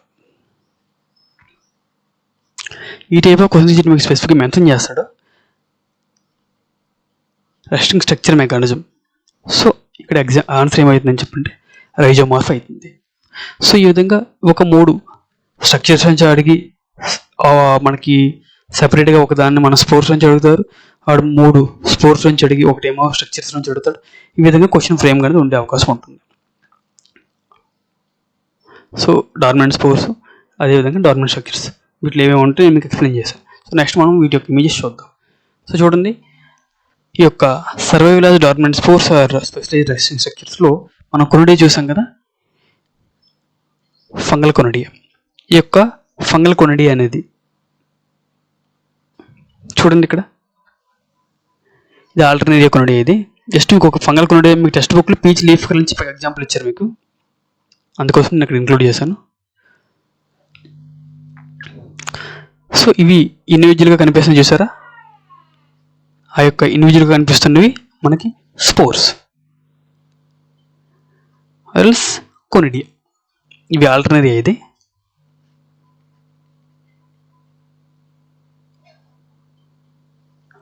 ఈ టైప్ ఆఫ్ క్వశ్చన్స్ మీకు స్పెసిఫిక్గా మెన్షన్ చేస్తాడు, రెస్టింగ్ స్ట్రక్చర్ మెకానిజం. సో ఇక్కడ ఆన్సర్ ఏమవుతుందని చెప్పంటే రైజోమార్ఫ్ అవుతుంది. సో ఈ విధంగా ఒక 3 స్ట్రక్చర్స్ నుంచి అడిగి మనకి సపరేట్గా ఒకదాన్ని మన స్పోర్ట్స్ నుంచి అడుగుతారు, వాడు 3 స్పోర్ట్స్ నుంచి అడిగి ఒకటేమో స్ట్రక్చర్స్ నుంచి అడుగుతాడు. ఈ విధంగా క్వశ్చన్ ఫ్రేమ్ అనేది ఉండే అవకాశం ఉంటుంది. సో డార్మెంట్ స్పోర్ట్స్, అదేవిధంగా డార్మెంట్ స్ట్రక్చర్స్, వీటిలో ఏమేమి ఉంటే నేను మీకు ఎక్స్ప్లెయిన్ చేశాను. సో నెక్స్ట్ మనం వీటి యొక్క ఇమేజెస్ చూద్దాం. సో చూడండి, ఈ యొక్క survival as dormant spores or specialised resistant స్ట్రక్చర్స్లో మనం కొనిడియా చూసాం కదా, ఫంగల్ కొనిడియా. ఈ యొక్క ఫంగల్ కొనిడియా అనేది చూడండి ఇక్కడ, ఇది ఆల్టర్నేరియా కొనిడియా. ఇది జస్ట్ మీకు ఒక ఫంగల్ కొనిడియా మీకు టెక్స్ట్ బుక్లో పీచ్ లీఫ్ నుంచి ఎగ్జాంపుల్ ఇచ్చారు మీకు, అందుకోసం నేను ఇక్కడ ఇంక్లూడ్ చేశాను. సో ఇవి ఇండివిజువల్గా కనిపిస్తుంది చూసారా, ఆ యొక్క ఇండివిజువల్గా కనిపిస్తున్నవి మనకి స్పోర్స్ ఎల్స్ కొనిడియా. ఇవి ఆల్టర్నేరియా. ఇది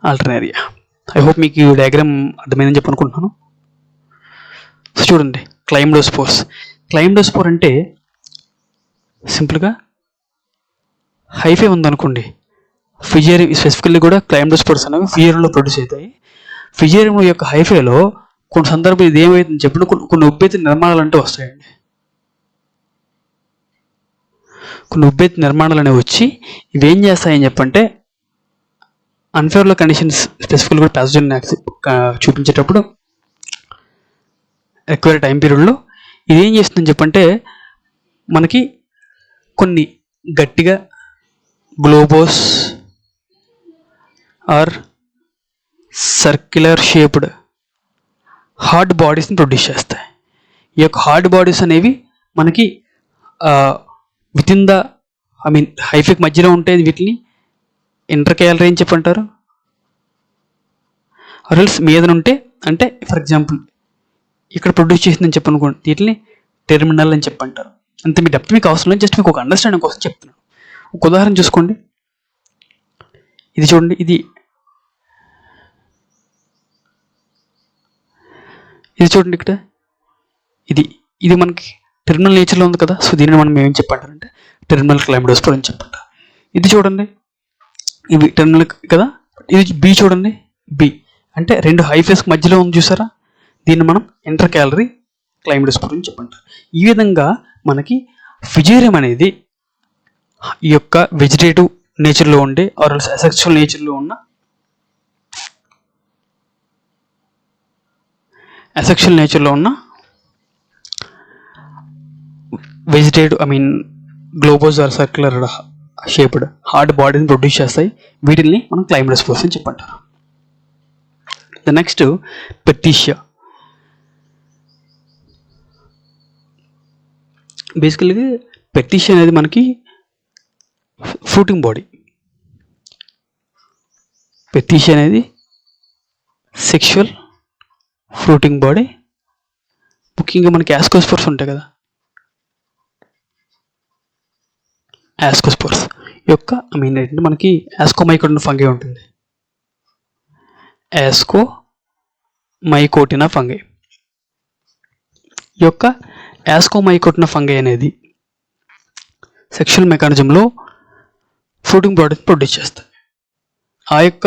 ఆల్టర్నేరియా. ఐ హోప్ మీకు ఈ డయాగ్రామ్ అర్థమైందని చెప్పి అనుకుంటున్నాను. సో చూడండి, క్లైమ్డోస్పోర్స్. క్లైమ్డోస్పోర్ అంటే సింపుల్గా హైఫే ఉందనుకోండి, ఫిజేరియం స్పెసిఫికల్లీ కూడా క్లైమ్డోస్పోర్స్ అనేవి ఫిజేరియంలో ప్రొడ్యూస్ అవుతాయి. ఫిజేరియం యొక్క హైఫేలో కొన్ని సందర్భం ఇది ఏమైందని చెప్పిన కొన్ని ఉబ్బెత్తి నిర్మాణాలు అంటే వస్తాయండి. కొన్ని ఉబ్బెత్తి నిర్మాణాలు అనేవి వచ్చి ఇవి ఏం చేస్తాయని చెప్పంటే అన్ఫేవరబుల్ కండిషన్స్ స్పెసిఫికల్ కూడా ప్యాథోజన్ చూపించేటప్పుడు రిక్వైర్డ్ టైం పీరియడ్లో ఇది ఏం చేస్తుందని చెప్పంటే మనకి కొన్ని గట్టిగా globose or circular shaped hard బాడీస్ని ప్రొడ్యూస్ చేస్తాయి. ఈ యొక్క హార్డ్ బాడీస్ అనేవి మనకి విత్ ఇన్ ద హైఫేక్ మధ్యలో ఉంటే వీటిని ఇంటర్కేలరీ అని చెప్పి అంటారు. ఆర్ఎల్స్ మీద ఉంటే అంటే ఫర్ ఎగ్జాంపుల్ ఇక్కడ ప్రొడ్యూస్ చేసిందని చెప్పి అనుకోండి, వీటిని టెర్మినల్ అని చెప్పి అంటారు. అంతే, మీ డెప్త్ మీకు అవసరం లేదు, జస్ట్ మీకు ఒక అండర్స్టాండింగ్ కోసం చెప్తున్నాను. ఒక ఉదాహరణ చూసుకోండి, ఇది చూడండి, ఇది చూడండి ఇక్కడ, ఇది మనకి టెర్మినల్ నేచర్లో ఉంది కదా. సో దీనిని మనం ఏం చెప్పంటారంటే టెర్మినల్ క్లైమ్డోస్పోర్ అని చెప్పంటారు. ఇది చూడండి, ఇవి టెర్మినల్ కదా. ఇది బి చూడండి, బి అంటే రెండు హైఫేస్ మధ్యలో ఉంది చూసారా, దీన్ని మనం ఇంటర్కేలరీ క్లైమ్డోస్పోర్ అని చెప్పంటారు. ఈ విధంగా మనకి ఫిజేరియం అనేది ఈ యొక్క వెజిటేటివ్ నేచర్లో ఉండే ఆర్ అసెక్షువల్ నేచర్లో ఉన్న vegetative globose or circular shaped hard బాడీని ప్రొడ్యూస్ చేస్తాయి. వీటిని మనం క్లైమ్డోస్పోర్స్ అని చెప్పంటారు. The next పెర్టీషియా. బేసికల్గా పెర్టీషియా అనేది మనకి ఫ్రూటింగ్ బాడీ. పెర్టీషియా అనేది సెక్షువల్ ఫ్రూటింగ్ బాడీ. ముఖ్యంగా మనకి యాస్కోస్పోర్స్ ఉంటాయి కదా, యాస్కోస్పోర్స్ యొక్క ఏంటంటే మనకి యాస్కోమైకోటినా ఫంగై ఉంటుంది. యాస్కోమైకోటినా ఫంగై యొక్క యాస్కోమైకోటినా ఫంగై అనేది సెక్షువల్ మెకానిజంలో ఫ్రూటింగ్ బాడీస్ ప్రొడ్యూస్ చేస్తాయి. ఆ యొక్క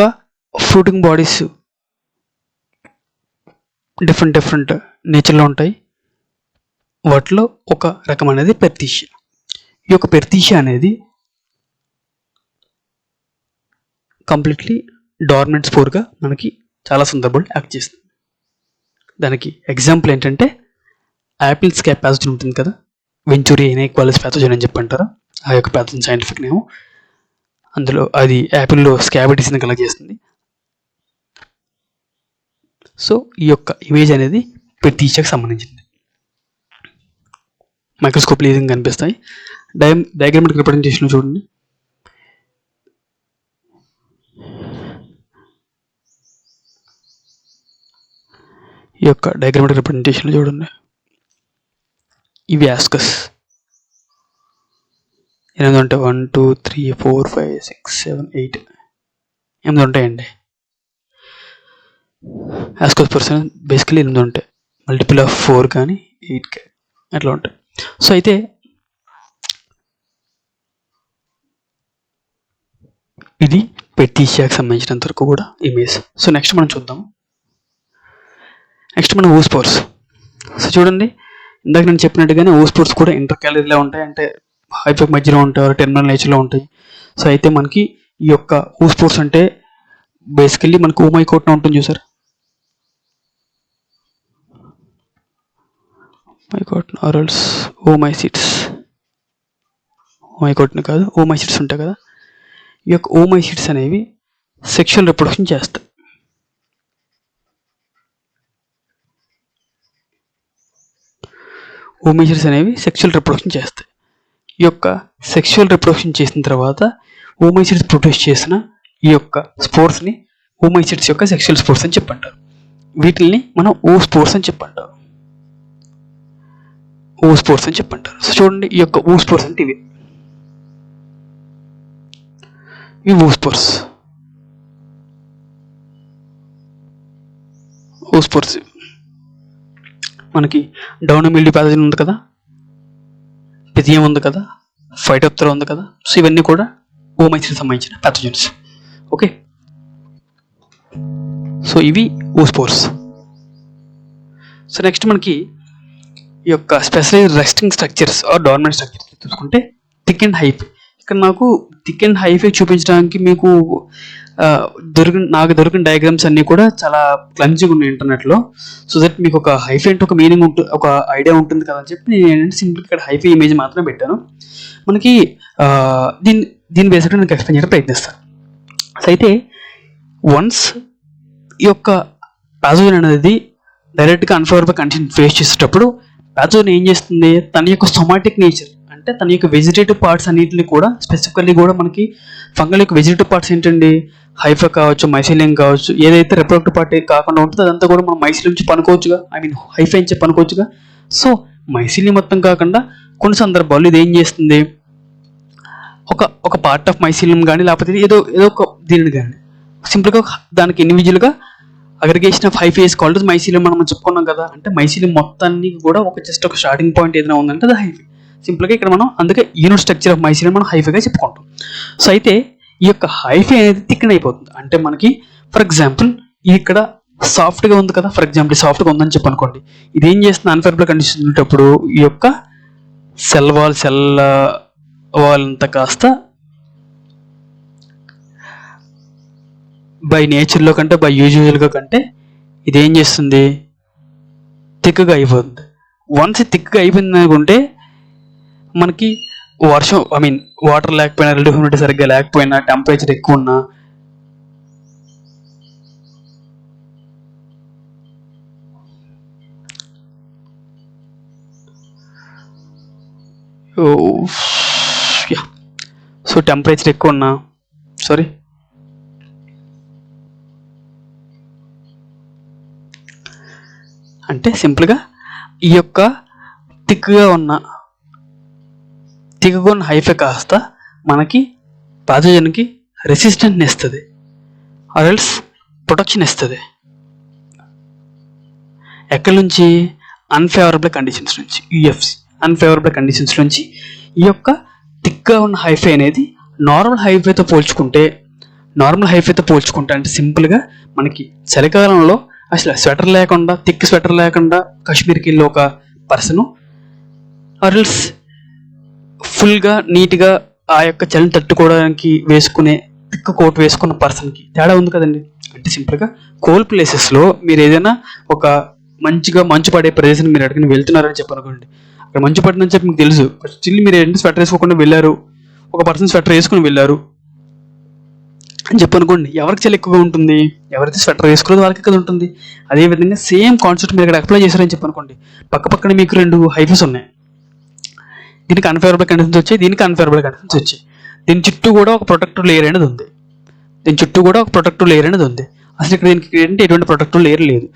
ఫ్రూటింగ్ బాడీస్ డిఫరెంట్ నేచర్లో ఉంటాయి. వాటిలో ఒక రకం అనేది పెర్టీషియా. ఈ యొక్క పెర్టీషియా అనేది కంప్లీట్లీ డార్మెంట్ స్పోర్గా మనకి చాలా సందర్భాలు యాక్ట్ చేస్తుంది. దానికి ఎగ్జాంపుల్ ఏంటంటే యాపిల్ స్కాప్ ప్యాథోజన్ ఉంటుంది కదా, వెంచూరియా ఇనైక్వాలిస్ ప్యాథోజన్ అని చెప్పి అంటారు. ఆ యొక్క ప్యాథోజన్ సైంటిఫిక్ నేమ్. అందులో అది యాపిల్లో స్కాబిడిస్ని కలగజేస్తుంది. సో ఈ యొక్క ఇమేజ్ అనేది పెర్టీషియాకి సంబంధించింది. మైక్రోస్కోప్లో ఈ విధంగా కనిపిస్తాయి. డయాగ్రామాటిక్ రిప్రజెంటేషన్ చూడండి, ఈ యొక్క డయాగ్రామాటిక్ రిప్రజెంటేషన్ చూడండి, ఇవి యాస్కస్ 8 ఉంటాయి. 1 2 3 4 5 6 7 8 8 ఉంటాయండి. యాస్కోస్పోర్స్ బేసికలీ 8 ఉంటాయి, మల్టిపుల్ ఆఫ్ 4 కానీ 8 కానీ అట్లా ఉంటాయి. సో అయితే ఇది పెటీషియాకి సంబంధించినంత వరకు కూడా ఇమేజ్. సో నెక్స్ట్ మనం చూద్దాం. నెక్స్ట్ మనం ఓస్పోర్స్. సో చూడండి, ఇందాక నేను చెప్పినట్టుగానే ఓస్పోర్స్ కూడా ఇంటర్ క్యాలరీలో ఉంటాయి, అంటే హైఫై మధ్యలో ఉంటాయి, టెర్మినల్ నేచర్లో ఉంటాయి. సో అయితే మనకి ఈ యొక్క ఓస్పోర్స్ అంటే బేసికల్లీ మనకు ఓమైకోట్న ఉంటుంది చూసారు, ఓమైకోట్న ఆరల్స్ ఓమైసిట్స్, ఓమైకోట్న కాదు ఓమైసిట్స్ ఉంటాయి కదా. ఈ యొక్క ఓమైసిట్స్ అనేవి సెక్షువల్ రిప్రొడక్షన్ చేస్తాయి. ఓమైసిట్స్ అనేవి సెక్షువల్ రిప్రొడక్షన్ చేస్తాయి. ఈ యొక్క సెక్షువల్ రిప్రొడక్షన్ చేసిన తర్వాత ఓమైసిట్స్ ప్రొడ్యూస్ చేసిన ఈ యొక్క స్పోర్స్ని ఓమైసిట్స్ యొక్క సెక్షువల్ స్పోర్స్ అని చెప్పంటారు. వీటిల్ని మనం ఓస్పోర్స్ అని చెప్పంటారు. ఓస్పోర్స్ అని చెప్పంటారు. సో చూడండి, ఈ యొక్క ఓస్పోర్స్ అంటే ఇవి ఓస్పోర్స్. ఓస్పోర్స్ మనకి డౌనమిల్డీ ప్యాథోజన్ ఉంది కదా, పిథియం ఉంది కదా, ఫైటోప్తెరా ఉంది కదా. సో ఇవన్నీ కూడా ఓమైసిట్కి సంబంధించిన ప్యాథోజన్స్. ఓకే, సో ఇవి ఓస్పోర్స్. సో నెక్స్ట్ మనకి ఈ యొక్క specialised resting structures or dormant structures చూసుకుంటే థిక్ అండ్ హైఫై. ఇక్కడ నాకు థిక్ అండ్ హైఫై చూపించడానికి మీకు నాకు దొరికిన డయాగ్రామ్స్ అన్నీ కూడా చాలా క్లంజీగా ఉన్నాయి ఇంటర్నెట్లో. సో దట్ మీకు ఒక హైఫై అంటే ఒక మీనింగ్ ఉంటుంది, ఒక ఐడియా ఉంటుంది కదా అని చెప్పి నేను ఏంటంటే సింపుల్ ఇక్కడ హైఫై ఇమేజ్ మాత్రమే పెట్టాను. మనకి దీని బేసిక్గా నేను ఎక్స్ప్లెయిన్ చేయడానికి ప్రయత్నిస్తాను. సో అయితే వన్స్ ఈ యొక్క ప్యాథోజన్ అనేది డైరెక్ట్గా అన్ఫేవరబుల్ కండిషన్ ఫేస్ చేసేటప్పుడు ప్యాథోజన్ ఏం చేస్తుంది, తన యొక్క సొమాటిక్ నేచర్ అంటే తన యొక్క వెజిటేటివ్ పార్ట్స్ అన్నింటినీ కూడా స్పెసిఫికల్లీ కూడా మనకి ఫంగల్ యొక్క వెజిటేటివ్ పార్ట్స్ ఏంటండి, హైఫా కావచ్చు, మైసీలియం కావచ్చు, ఏదైతే రిప్రొడక్టివ్ పార్ట్ కాకుండా ఉంటుందో అదంతా కూడా మనం మైసీలియం నుంచి పనుకోవచ్చుగా, హైఫై నుంచి పనుకోవచ్చుగా. సో మైసీలియం మొత్తం కాకుండా కొన్ని సందర్భాల్లో ఇది ఏం చేస్తుంది, ఒక పార్ట్ ఆఫ్ మైసీలియం కానీ లేకపోతే ఏదో ఒక దీనిని కానీ సింపుల్గా దానికి ఇండివిజువల్గా aggregation of hyphae is called mycelium మనం చెప్పుకున్నాం కదా. అంటే మైసీలియం మొత్తాన్ని కూడా జస్ట్ ఒక స్టార్టింగ్ పాయింట్ ఏదైనా ఉందంటే అది హైఫై. సింపుల్గా ఇక్కడ మనం అందుకే యూనిట్ స్ట్రక్చర్ ఆఫ్ మైసీలియం మనం హైఫైగా చెప్పుకుంటాం. సో అయితే ఈ యొక్క హైఫై అనేది థిక్న్ అయిపోతుంది. అంటే మనకి ఫర్ ఎగ్జాంపుల్ ఇక్కడ సాఫ్ట్గా ఉంది కదా, ఫర్ ఎగ్జాంపుల్ సాఫ్ట్గా ఉందని చెప్పి అనుకోండి, ఇది ఏం చేస్తుంది అన్ఫేవరబుల్ కండిషన్ ఉండేటప్పుడు ఈ యొక్క సెల్ వాల్ అంతా కాస్త బై నేచర్లో కంటే బై యూజువల్గా కంటే ఇది ఏం చేస్తుంది, థిక్గా అయిపోతుంది. వన్స్ థిక్గా అయిపోయింది అనుకుంటే మనకి వర్షం వాటర్ లేకపోయినా, రిలేటివ్ హ్యూమిడిటీ సరిగ్గా లేకపోయినా, టెంపరేచర్ ఎక్కువ ఉన్నా సో టెంపరేచర్ ఎక్కువ ఉన్నా అంటే సింపుల్గా ఈ యొక్క థిక్గా ఉన్న హైఫై కాస్త మనకి ప్యాథోజన్కి రెసిస్టెంట్ని ఇస్తుంది, ఆర్ ఎల్స్ ప్రొటెక్షన్ ఇస్తుంది. ఎక్కడి నుంచి, అన్ఫేవరబుల్ కండిషన్స్ నుంచి, యూఎఫ్సి అన్ఫేవరబుల్ కండిషన్స్ నుంచి. ఈ యొక్క థిక్గా ఉన్న హైఫై అనేది నార్మల్ హైఫైతో పోల్చుకుంటే అంటే సింపుల్గా మనకి చలికాలంలో అసలు స్వెటర్ లేకుండా, థిక్ స్వెటర్ లేకుండా కాశ్మీర్కి వెళ్ళి ఒక పర్సను ఆర్ ఎల్స్ ఫుల్గా నీట్గా ఆ యొక్క చలిని తట్టుకోవడానికి వేసుకునే థిక్ కోట్ వేసుకున్న పర్సన్కి తేడా ఉంది కదండి. అంటే సింపుల్గా కోల్డ్ ప్లేసెస్లో మీరు ఏదైనా ఒక మంచిగా మంచు పడే ప్రదేశం మీరు అక్కడికి వెళ్తున్నారని చెప్పనుకోండి, అక్కడ మంచు పడిందని చెప్పి మీకు తెలుసు, స్టిల్ మీరు ఏంటి స్వెటర్ వేసుకోకుండా వెళ్ళారు, ఒక పర్సన్ స్వెటర్ వేసుకుని వెళ్ళారు అని చెప్పనుకోండి, ఎవరికి చలి ఎక్కువగా ఉంటుంది, ఎవరైతే స్వెటర్ వేసుకోలేదు వాళ్ళకి కదా ఉంటుంది. అదేవిధంగా సేమ్ కాన్సెప్ట్ మీరు ఇక్కడ అప్లై చేశారని చెప్పనుకోండి, పక్కన మీకు 2 హైఫైస్ ఉన్నాయి, దీనికి అన్ఫేవరబుల్ కండిషన్స్ వచ్చాయి, దీనికి అన్ఫేవరబుల్ కండిషన్స్ వచ్చాయి. దీని చుట్టూ కూడా ఒక ప్రొటెక్టివ్ లేయర్ అనేది ఉంది, అసలు ఇక్కడ దీనికి ఏంటంటే ఎటువంటి ప్రొటెక్టివ్ లేయర్ లేదు.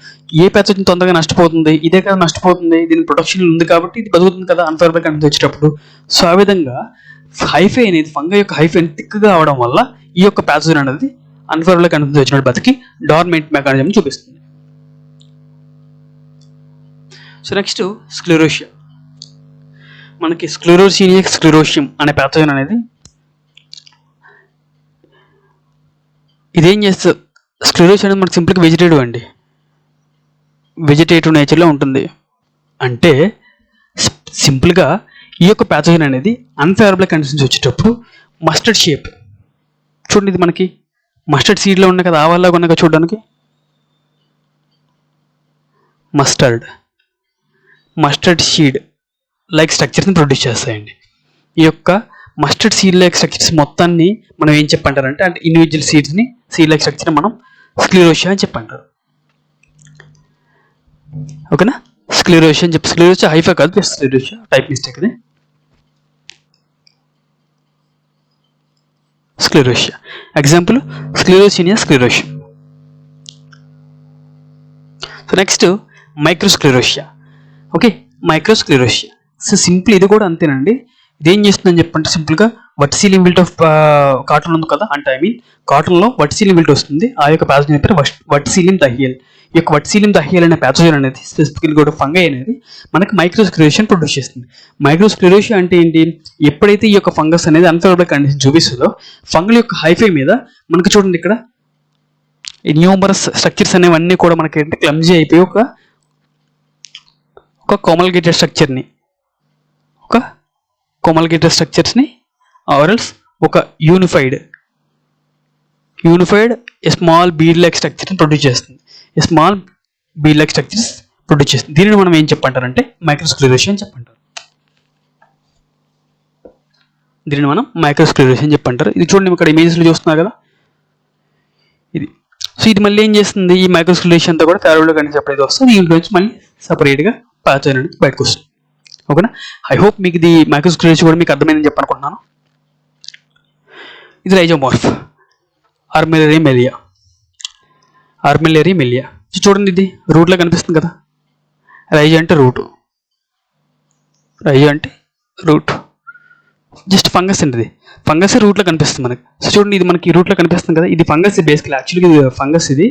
ఏ ప్యాథోజన్ తొందరగా నష్టపోతుంది, ఇదే కదా నష్టపోతుంది, దీనికి ప్రొటెక్షన్ ఉంది కాబట్టి ఇది బతుకుతుంది కదా అన్ఫేవరబుల్ కండిషన్స్ వచ్చేటప్పుడు. సో ఆ విధంగా హైఫై అనేది ఫంగై యొక్క హైఫై థిక్గా అవడం వల్ల ఈ యొక్క ప్యాథోజన్ అనేది అన్ఫేవరబుల్ కండిషన్స్ వచ్చినట్టు బతికి డార్మెంట్ మెకానిజం చూపిస్తుంది. So next sclerotia. మనకి స్క్లెరోసినియా స్క్లెరోషియం అనే ప్యాథోజన్ అనేది ఇదేం చేస్తుంది, స్క్లెరోసిస్ అనేది మనకు సింపుల్గా వెజిటేటివ్ అండి, వెజిటేటివ్ నేచర్లో ఉంటుంది. అంటే సింపుల్గా ఈ యొక్క ప్యాథోజన్ అనేది అన్ఫేవరబుల్ కండిషన్స్ వచ్చేటప్పుడు మస్టర్డ్ షేప్ చూడండి, ఇది మనకి మస్టర్డ్ సీడ్లో ఉన్నాయి కదా, ఆవాల్లాగా ఉన్నాయి కదా చూడడానికి, మస్టర్డ్ సీడ్ లైక్ స్ట్రక్చర్స్ని ప్రొడ్యూస్ చేస్తాయండి. ఈ యొక్క మస్టర్డ్ సీడ్ లైక్ స్ట్రక్చర్స్ మొత్తాన్ని మనం ఏం చెప్పంటారంటే, అంటే ఇండివిజువల్ సీడ్స్ని సీడ్ లైక్ స్ట్రక్చర్ మనం స్క్లెరోసియా అని చెప్పంటారు. ఓకేనా, స్క్లెరోసియా అని చెప్పి, స్క్లెరోసియా హైఫా కాదు, స్క్లెరోసియా టైప్ మిస్టేక్ అది. Sclerotia example Sclerotinia sclerotia. So next microsclerotia. Okay, microsclerotia. So simple ఇది కూడా అంతేనండి. ఇదేం చేస్తుందని చెప్పంటే సింపుల్గా వర్టిసిలియం విల్ట్ ఆఫ్ కాటన్ ఉంది కదా, అంటే ఐ మీన్ కాటన్లో వర్టిసిలియం విల్ట్ వస్తుంది. ఆ యొక్క ప్యాథోజన్ పేరు వర్టిసిలియం దహియల్. ఈ యొక్క వర్టిసిలియం దహియల్ అనే ప్యాథోజన్ అనేది స్పెసిఫికల్ కూడా ఫంగై అనేది మనకి మైక్రోస్క్లెరోసియాని ప్రొడ్యూస్ చేస్తుంది. మైక్రోస్క్లెరోసియా అంటే ఏంటి, ఎప్పుడైతే ఈ యొక్క ఫంగస్ అనేది అన్ఫేవరబుల్ కండిషన్ చూపిస్తుందో ఫంగల్ యొక్క హైఫై మీద మనకి చూడండి ఇక్కడ న్యూమరస్ స్ట్రక్చర్స్ అనేవన్నీ కూడా మనకి ఏంటి క్లమ్జీ అయిపోయి ఒక కోమల్గేటెడ్ స్ట్రక్చర్స్ని ఆర్ఎల్స్ ఒక యూనిఫైడ్ స్మాల్ బీడ్ లైక్ స్ట్రక్చర్ని ప్రొడ్యూస్ చేస్తుంది. దీనిని మనం ఏం చెప్పంటారంటే మైక్రోస్క్లెరోసియా అని చెప్పంటారు. ఇది చూడండి ఇక్కడ ఇమేజెస్లో చూస్తున్నారు కదా, ఇది. సో ఇది మళ్ళీ ఏం చేస్తుంది, ఈ మైక్రోస్క్లెరోసియా అంతా కూడా ఫేవరబుల్ కండిషన్ ఎప్పుడైతే వస్తుంది దీంట్లోంచి మళ్ళీ సపరేట్గా ప్యాథోజన్ అనేది బయటకు వస్తుంది. ఓకేనా, ఐ హోప్ మీకు ఇది మైక్రోస్క్లెరోసియా కూడా మీకు అర్థమైందని చెప్పనుకుంటున్నాను. ఇది రైజోమార్ఫ్ ఆర్మిల్లరీ మెలియా. చూడండి ఇది రూట్లో కనిపిస్తుంది కదా, రైజో అంటే రూట్, జస్ట్ ఫంగస్ అండి. ఇది ఫంగస్ రూట్లో కనిపిస్తుంది మనకి. సో చూడండి ఇది మనకి రూట్లో కనిపిస్తుంది కదా, ఇది ఫంగస్ బేసికలీ, యాక్చువల్గా ఇది ఫంగస్ ఇది,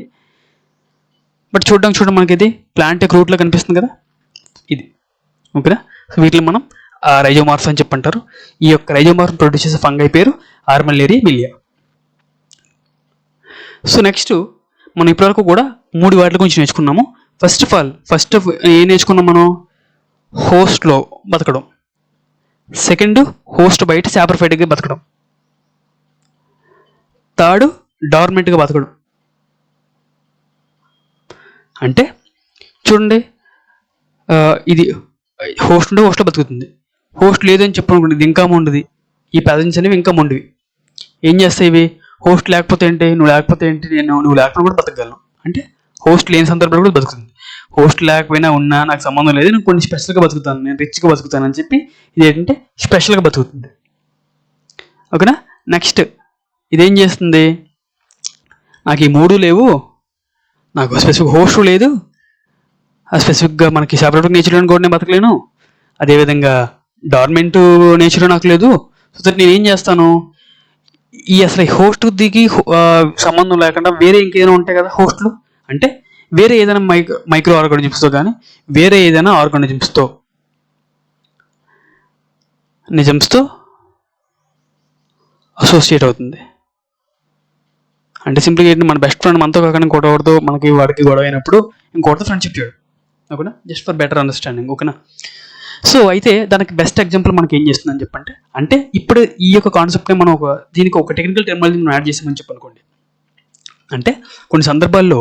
బట్ చూడండి మనకి ఇది ప్లాంట్ యొక్క రూట్లో కనిపిస్తుంది కదా ఇది. ఓకేనా, సో వీటిని మనం రైజోమార్ఫ్ అని చెప్పంటారు. ఈ యొక్క రైజోమార్ఫ్ ప్రొడ్యూస్ చేసే ఫంగై పేరు ఆర్మిల్లరీ మెలియా. సో నెక్స్ట్ మనం ఇప్పటివరకు కూడా 3 వాటి గురించి నేర్చుకున్నాము. ఫస్ట్ ఏం నేర్చుకున్నాం మనం, హోస్ట్లో బతకడం. సెకండ్, హోస్ట్ బయట సాప్రఫైట్గా బతకడం. థర్డ్, డార్మెంట్గా బతకడం. అంటే చూడండి ఇది హోస్ట్ ఉంటే హోస్ట్లో బతుకుతుంది, హోస్ట్ లేదని చెప్పనుకోండి ఇది ఇంకా ఉండదు. ఈ ప్యాథోజన్స్ అనేవి ఇంకా ఉండేవి. ఏం చేస్తాయి ఇవి, హోస్ట్ లేకపోతే ఏంటి, నువ్వు లేకపోతే ఏంటి, నువ్వు లేకపోయినా కూడా బతకగలను. అంటే హోస్ట్ లేని సందర్భంలో కూడా బతుకుతుంది. హోస్ట్ లేకపోయినా ఉన్నా నాకు సంబంధం లేదు, నేను కొన్ని స్పెషల్గా బతుకుతాను, నేను రిచ్గా బతుకుతాను అని చెప్పి ఇది ఏంటంటే స్పెషల్గా బతుకుతుంది. ఓకేనా, నెక్స్ట్ ఇదేం చేస్తుంది, నాకు ఈ 3 లేవు, నాకు స్పెసిఫిక్ హోస్ట్ లేదు, స్పెసిఫిక్గా మనకి సపరేట్ నేచర్లో కూడా నేను బతకలేను, అదేవిధంగా డార్మెంట్ నేచర్ నాకు లేదు. సో నేనేం చేస్తాను, అసలు ఈ హోస్ట్ దిగి సంబంధం లేకుండా వేరే ఇంకేదైనా ఉంటాయి కదా హోస్ట్లు, అంటే వేరే ఏదైనా మైక్రో ఆర్గానిజమ్స్తో కానీ వేరే ఏదైనా ఆర్గానిజమ్స్తో అసోసియేట్ అవుతుంది. అంటే సింపుల్గా ఏంటి, మన బెస్ట్ ఫ్రెండ్ మనతో కాకుండా ఇంకోటితో మనకి వాడికి గొడవ అయినప్పుడు ఇంకోటితో ఫ్రెండ్షిప్ చేయడం. ఓకేనా, జస్ట్ ఫర్ బెటర్ అండర్స్టాండింగ్. ఓకేనా, సో అయితే దానికి బెస్ట్ ఎగ్జాంపుల్ మనకి ఏం చేస్తుందని చెప్పంటే, అంటే ఇప్పుడు ఈ యొక్క కాన్సెప్ట్ని మనం దీనికి ఒక టెక్నికల్ టెర్మినాలజీ మనం యాడ్ చేసామని చెప్పనుకోండి. అంటే కొన్ని సందర్భాల్లో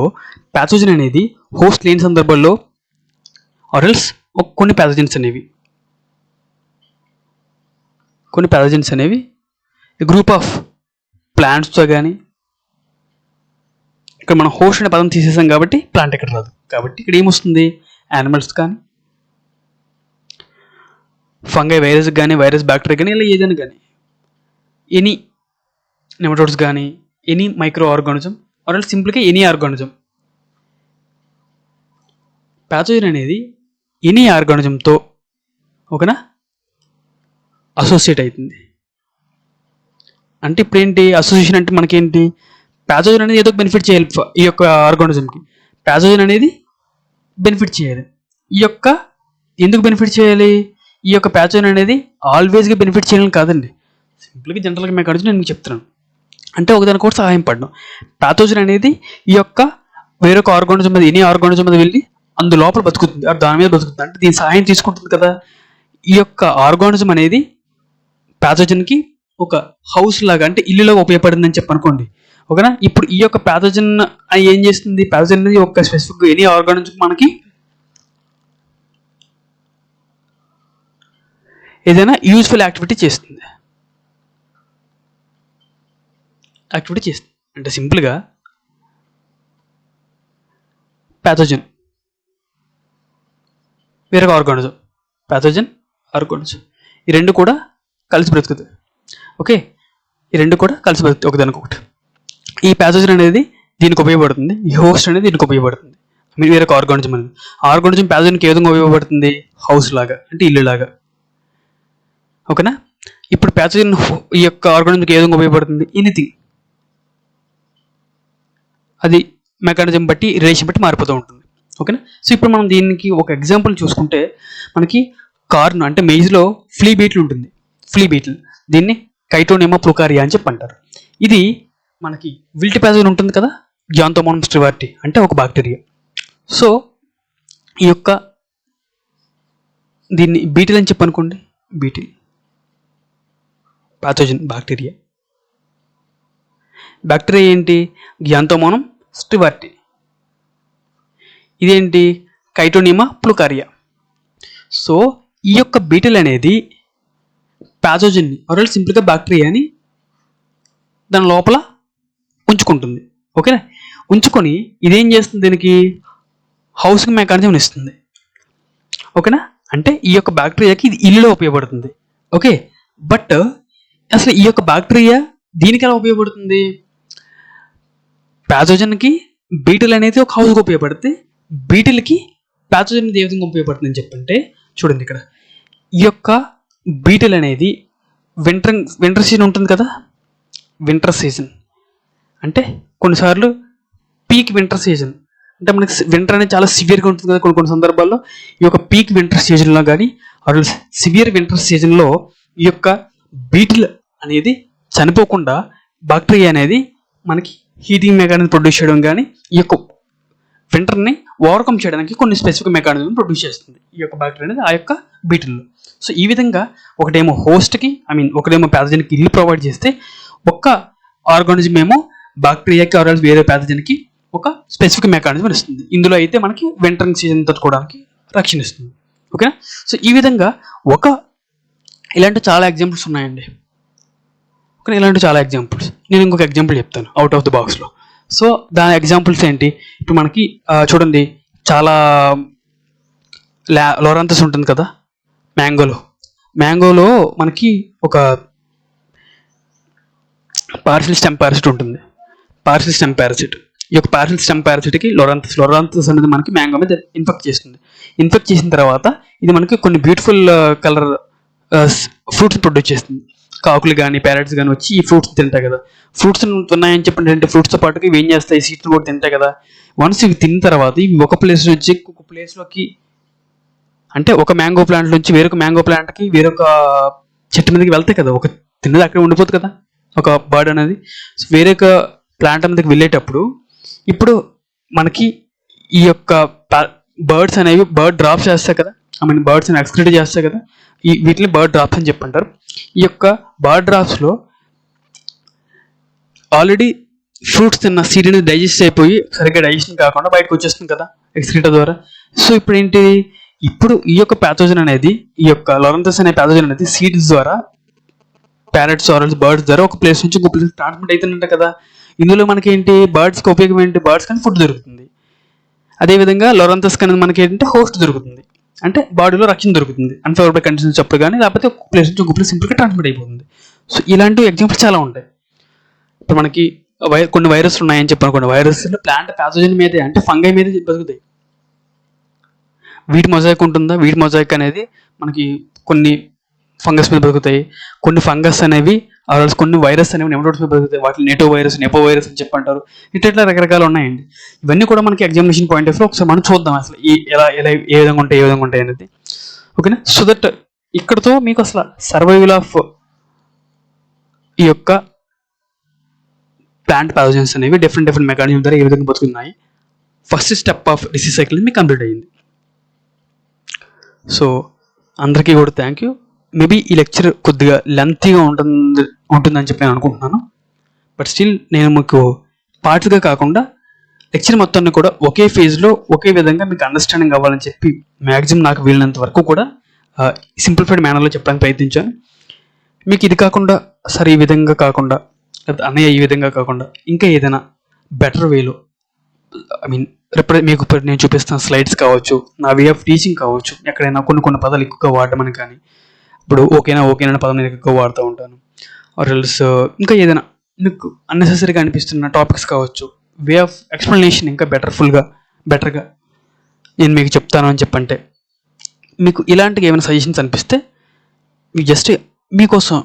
ప్యాథోజన్ అనేది హోస్ట్ లేని సందర్భాల్లో ఆర్ఎల్స్ కొన్ని ప్యాథోజన్స్ అనేవి గ్రూప్ ఆఫ్ ప్లాంట్స్తో కానీ, ఇక్కడ మనం హోస్ట్ అనే పదం తీసేసాం కాబట్టి ప్లాంట్ ఇక్కడ రాదు, కాబట్టి ఇక్కడ ఏమొస్తుంది, యానిమల్స్ కానీ, ఫంగై వైరస్ కానీ, వైరస్ బ్యాక్టీరియా కానీ, ఇలా ఏదైనా కానీ, ఎనీ నెమటోడ్స్ కానీ, ఎనీ మైక్రో ఆర్గానిజం ఆర్ సింపుల్గా ఎనీ ఆర్గానిజం. ప్యాథోజన్ అనేది ఎనీ ఆర్గానిజంతో ఓకేనా అసోసియేట్ అవుతుంది. అంటే ఇప్పుడు ఏంటి అసోసియేషన్ అంటే మనకేంటి, ప్యాథోజన్ అనేది ఏదో బెనిఫిట్ చేయాలి ఈ యొక్క ఆర్గానిజంకి, ప్యాథోజన్ అనేది బెనిఫిట్ చేయాలి. ఎందుకు బెనిఫిట్ చేయాలి, ఈ యొక్క ప్యాథోజన్ అనేది ఆల్వేస్గా బెనిఫిట్ చేయాలని కాదండి, సింపుల్గా జనరల్గా మెకానిజం నేను మీకు చెప్తున్నాను. అంటే ఒకదానికొకటి సహాయం పడడం. ప్యాథోజన్ అనేది ఈ యొక్క వేరొక ఆర్గానిజం మీద, ఎనీ ఆర్గానిజం మీద వెళ్ళి అందు లోపల బతుకుతుంది, దాని మీద బతుకుతుంది. అంటే దీని సహాయం తీసుకుంటుంది కదా. ఈ యొక్క ఆర్గానిజం అనేది ప్యాథోజన్కి ఒక హౌస్ లాగా, అంటే ఇల్లులాగా ఉపయోగపడిందని చెప్పనుకోండి. ఓకేనా. ఇప్పుడు ఈ యొక్క ప్యాథోజన్ ఏం చేస్తుంది, ప్యాథోజన్ అనేది ఒక స్పెసిఫిక్ ఎనీ ఆర్గానిజం మనకి ఏదైనా యూజ్ఫుల్ యాక్టివిటీ చేస్తుంది. అంటే సింపుల్గా ప్యాథోజన్ వేరొక ఆర్గానిజం, ప్యాథోజన్ ఆర్గానిజం, ఈ రెండు కూడా కలిసి బ్రతుకుతాయి. ఓకే, ఈ రెండు కూడా కలిసి బ్రతుకుతాయి ఒకదానికొకటి. ఈ ప్యాథోజన్ అనేది దీనికి ఉపయోగపడుతుంది, ఈ హోస్ట్ అనేది దీనికి ఉపయోగపడుతుంది. వేరొక ఆర్గానిజం అనేది, ఆర్గానిజం ప్యాథోజన్కి ఏ విధంగా ఉపయోగపడుతుంది, హౌస్ లాగా, అంటే ఇల్లు లాగా. ఓకేనా. ఇప్పుడు ప్యాథోజన్ ఈ యొక్క ఆర్గానిజంకి ఏ విధంగా ఉపయోగపడుతుంది, ఎనీథింగ్, అది మెకానిజం బట్టి, రిలేషన్ బట్టి మారిపోతూ ఉంటుంది. ఓకేనా. సో ఇప్పుడు మనం దీనికి ఒక ఎగ్జాంపుల్ చూసుకుంటే, మనకి కార్న్ అంటే మెయిజ్లో ఫ్లీ బీటిల్ ఉంటుంది. ఫ్లీ బీటిల్, దీన్ని కైటోనిమా ప్లూకారియా అని చెప్పి అంటారు. ఇది మనకి విల్ట్ ప్యాథోజన్ ఉంటుంది కదా, గ్యాంతోమోనస్ స్టివార్టీ అంటే ఒక బ్యాక్టీరియా. సో ఈ యొక్క దీన్ని బీటిల్ అని చెప్పి అనుకోండి, బీటిల్ ప్యాథోజన్ బ్యాక్టీరియా. బ్యాక్టీరియా ఏంటి, గ్యాంతోమోనస్ స్టివార్టీ. ఇదేంటి, కైటోనిమా ప్లూకారియా. సో ఈ యొక్క బీటిల్ అనేది ప్యాథోజన్ని ఆర్ సింపుల్గా బ్యాక్టీరియాని దాని లోపల ఉంచుకుంటుంది. ఓకేనా. ఉంచుకొని ఇదేం చేస్తుంది, దీనికి హౌసింగ్ మెకానిజం ఇస్తుంది. ఓకేనా. అంటే ఈ యొక్క బ్యాక్టీరియాకి ఇది ఇల్లులో ఉపయోగపడుతుంది. ఓకే. బట్ అసలు ఈ యొక్క బ్యాక్టీరియా దీనికి ఎలా ఉపయోగపడుతుంది, ప్యాథోజన్కి బీటిల్ అనేది ఒక హౌస్కి ఉపయోగపడితే బీటిల్కి ప్యాథోజన్ ఏ విధంగా ఉపయోగపడుతుంది అని చెప్పంటే, చూడండి ఇక్కడ ఈ యొక్క బీటిల్ అనేది వింటర్ సీజన్ ఉంటుంది కదా, వింటర్ సీజన్ అంటే కొన్నిసార్లు పీక్ వింటర్ సీజన్, అంటే మనకి వింటర్ అనేది చాలా సివియర్గా ఉంటుంది కదా కొన్ని సందర్భాల్లో. ఈ యొక్క పీక్ వింటర్ సీజన్లో కానీ సివియర్ వింటర్ సీజన్లో ఈ యొక్క బీటిల్ అనేది చనిపోకుండా బ్యాక్టీరియా అనేది మనకి హీటింగ్ మెకానిజం ప్రొడ్యూస్ చేయడం కానీ ఈ యొక్క వింటర్ని ఓవర్కమ్ చేయడానికి కొన్ని స్పెసిఫిక్ మెకానిజం ప్రొడ్యూస్ చేస్తుంది ఈ యొక్క బ్యాక్టీరియా అనేది ఆ యొక్క బీటిల్లో. సో ఈ విధంగా ఒకటేమో హోస్ట్కి ఒకటేమో ప్యాథోజన్కి ఇల్లు ప్రొవైడ్ చేస్తే, ఒక్క ఆర్గానిజం ఏమో బ్యాక్టీరియాకి ఆర్ వేరే ప్యాథోజన్కి ఒక స్పెసిఫిక్ మెకానిజం ఇస్తుంది. ఇందులో అయితే మనకి వింటరింగ్ సీజన్ తట్టుకోవడానికి రక్షణ ఇస్తుంది. ఓకేనా. సో ఈ విధంగా ఇలాంటి చాలా ఎగ్జాంపుల్స్ ఉన్నాయండి. ఓకే, ఇలాంటి చాలా ఎగ్జాంపుల్స్. నేను ఇంకొక ఎగ్జాంపుల్ చెప్తాను అవుట్ ఆఫ్ ద బాక్స్లో. సో దాని ఎగ్జాంపుల్స్ ఏంటి, ఇప్పుడు మనకి చూడండి చాలా లోరాంతస్ ఉంటుంది కదా మ్యాంగోలో మనకి ఒక పార్సిల్ స్టెమ్ పారాసిట్ ఉంటుంది. పార్సిల్ స్టెమ్ పారాసిట్, ఈ యొక్క పార్సిల్ స్టెమ్ పారాసిట్కి లోరాంతస్ అనేది మనకి మ్యాంగో మీద ఇన్ఫెక్ట్ చేస్తుంది. ఇన్ఫెక్ట్ చేసిన తర్వాత ఇది మనకి కొన్ని బ్యూటిఫుల్ కలర్ ఫ్రూట్స్ ప్రొడ్యూస్ చేస్తుంది. కాకులు కానీ ప్యారెట్స్ కానీ వచ్చి ఈ ఫ్రూట్స్ తింటాయి కదా. ఫ్రూట్స్ ఉన్నాయని చెప్పండి, అంటే ఫ్రూట్స్తో పాటుగా ఇవి ఏం చేస్తాయి, సీడ్స్ కూడా తింటాయి కదా. వన్స్ ఇవి తిన్న తర్వాత ఇవి ఒక ప్లేస్ నుంచి ఒక ప్లేస్లోకి, అంటే ఒక మ్యాంగో ప్లాంట్ నుంచి వేరొక మ్యాంగో ప్లాంట్కి వేరొక చెట్టు మీదకి వెళ్తాయి కదా. ఒక తిన్నది అక్కడే ఉండిపోతుంది కదా ఒక బర్డ్ అనేది. వేరొక ప్లాంట్ మీదకి వెళ్ళేటప్పుడు ఇప్పుడు మనకి ఈ యొక్క బర్డ్స్ అనేవి బర్డ్ డ్రాప్స్ చేస్తాయి కదా, బర్డ్స్ అని ఎక్స్క్రీట్ చేస్తాయి కదా, వీటిని బర్డ్ డ్రాప్స్ అని చెప్పంటారు. ఈ యొక్క బర్డ్ డ్రాప్స్లో ఆల్రెడీ ఫ్రూట్స్ తిన్న సీడ్ అనేది డైజెస్ట్ అయిపోయి సరిగ్గా డైజెషన్ కాకుండా బయటకు వచ్చేస్తుంది కదా ఎక్స్క్రీటా ద్వారా. సో ఇప్పుడు ఏంటి, ఇప్పుడు ఈ యొక్క ప్యాథోజన్ అనేది, ఈ యొక్క లోరాంతస్ అనే ప్యాథోజన్ అనేది సీడ్స్ ద్వారా ప్యారెట్స్ ఆర్ బర్డ్స్ ద్వారా ఒక ప్లేస్ నుంచి ఇంకో ప్లేస్ ట్రాన్స్మిట్ అవుతుందంట కదా. ఇందులో మనకి ఏంటి, బర్డ్స్కి ఉపయోగం ఏంటి, బర్డ్స్ కానీ ఫుడ్ దొరుకుతుంది. అదేవిధంగా లోరాంతస్ అనేది మనకి ఏంటంటే హోస్ట్ దొరుకుతుంది, అంటే బాడీలో రక్షణ దొరుకుతుంది అన్ఫేవరబుల్ కండిషన్స్ అప్పుడు కానీ, లేకపోతే ఒక ప్లేస్ నుంచి ఒక ప్లేస్ సింపుల్గా ట్రాన్స్మిట్ అయిపోతుంది. సో ఇలాంటి ఎగ్జాంపుల్స్ చాలా ఉంటాయి. ఇప్పుడు మనకి కొన్ని వైరస్లు ఉన్నాయని చెప్పి అనుకోండి, వైరస్లు ప్లాంట్ ప్యాథోజన్ మీదే అంటే ఫంగై మీద బతుకుతాయి. వీట్ మొజాయిక్ ఉంటుందా, వీట్ మొజాయిక్ అనేది మనకి కొన్ని ఫంగస్ మీద బతుకుతాయి, కొన్ని ఫంగస్ అనేవి కొన్ని వైరస్ అనేవి నెమటోడ్స్ మీద బతుకుతాయి. వాటిని నెటో వైరస్ వైరస్ అని చెప్పి అంటారు. ఇట్లా రకరకాలు ఉన్నాయండి. ఇవన్నీ కూడా మనకి ఎగ్జామినేషన్ పాయింట్ ఆఫ్ వ్యూ ఒకసారి మనం చూద్దాం అసలు ఎలా ఏ విధంగా ఉంటాయి అనేది. ఓకేనా. సో దట్ ఇక్కడతో మీకు అసలు సర్వైవల్ ఆఫ్ ఈ యొక్క ప్లాంట్ పాథోజన్స్ అనేవి డిఫరెంట్ మెకానిజం ద్వారా ఏ విధంగా బతుకున్నాయి. First step of disease cycle మీకు కంప్లీట్ అయ్యింది. సో అందరికీ కూడా థ్యాంక్ యూ. మేబీ ఈ లెక్చర్ కొద్దిగా లెంతీగా ఉంటుందని చెప్పి నేను అనుకుంటున్నాను. బట్ స్టిల్ నేను మీకు పార్ట్స్గా కాకుండా లెక్చర్ మొత్తాన్ని కూడా ఒకే ఫేజ్లో ఒకే విధంగా మీకు అండర్స్టాండింగ్ అవ్వాలని చెప్పి మ్యాక్సిమం నాకు వీలైనంత వరకు కూడా సింప్లిఫైడ్ మేనర్లో చెప్పడానికి ప్రయత్నించాను. మీకు ఇది కాకుండా సరే ఈ విధంగా కాకుండా అన్నయ్య ఈ విధంగా కాకుండా ఇంకా ఏదైనా బెటర్ వేలో మీకు నేను చూపిస్తున్న స్లైడ్స్ కావచ్చు, నా వే ఆఫ్ టీచింగ్ కావచ్చు, ఎక్కడైనా కొన్ని పదాలు ఎక్కువగా వాడమని కానీ, ఇప్పుడు ఓకేనా పదం నేను ఎక్కువ వాడుతూ ఉంటాను, ఆర్ ఎల్స్ ఇంకా ఏదైనా మీకు అన్నెసెసరీగా అనిపిస్తున్న టాపిక్స్ కావచ్చు, వే ఆఫ్ ఎక్స్ప్లెనేషన్ ఇంకా బెటర్గా నేను మీకు చెప్తాను అని చెప్పంటే, మీకు ఇలాంటివి ఏమైనా సజెషన్స్ అనిపిస్తే మీకు జస్ట్ మీకోసం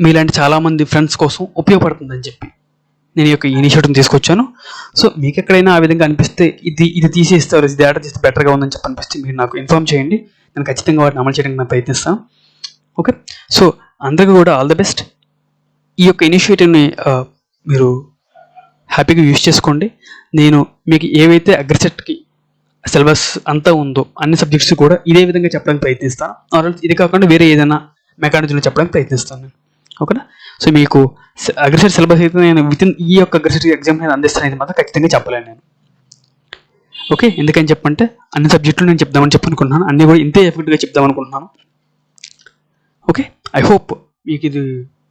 మీలాంటి చాలామంది ఫ్రెండ్స్ కోసం ఉపయోగపడుతుందని చెప్పి నేను ఈ యొక్క ఇనిషియేటివ్ తీసుకొచ్చాను. సో మీకు ఎక్కడైనా ఆ విధంగా అనిపిస్తే ఇది తీసేస్తారు, ఇది యాడ్ చేస్తే బెటర్గా ఉందని చెప్పి అనిపిస్తే మీరు నాకు ఇన్ఫార్మ్ చేయండి. నేను ఖచ్చితంగా వాటిని అమలు చేయడానికి నేను ప్రయత్నిస్తాను. ఓకే, సో అందరికీ కూడా ఆల్ ద బెస్ట్. ఈ యొక్క ఇనిషియేటివ్ని మీరు హ్యాపీగా యూజ్ చేసుకోండి. నేను మీకు ఏవైతే అగ్రిసెట్కి సిలబస్ అంతా ఉందో అన్ని సబ్జెక్ట్స్ కూడా ఇదే విధంగా చెప్పడానికి ప్రయత్నిస్తాను. ఆర్ ఇది కాకుండా వేరే ఏదైనా మెకానిజంలో చెప్పడానికి ప్రయత్నిస్తాను నేను. ఓకేనా? సో మీకు అగ్రిసెట్ సిలబస్ అయితే నేను ఈ యొక్క అగ్రిసెట్ ఎగ్జామ్ నేను అందిస్తాను మాత్రం ఖచ్చితంగా చెప్పలేను నేను. ఓకే, ఎందుకని చెప్పంటే అన్ని సబ్జెక్టులు నేను చెప్దామని చెప్పనుకుంటున్నాను, అన్నీ కూడా ఇంతే ఎఫెక్ట్గా చెప్దామనుకుంటున్నాను. ఓకే, ఐ హోప్ మీకు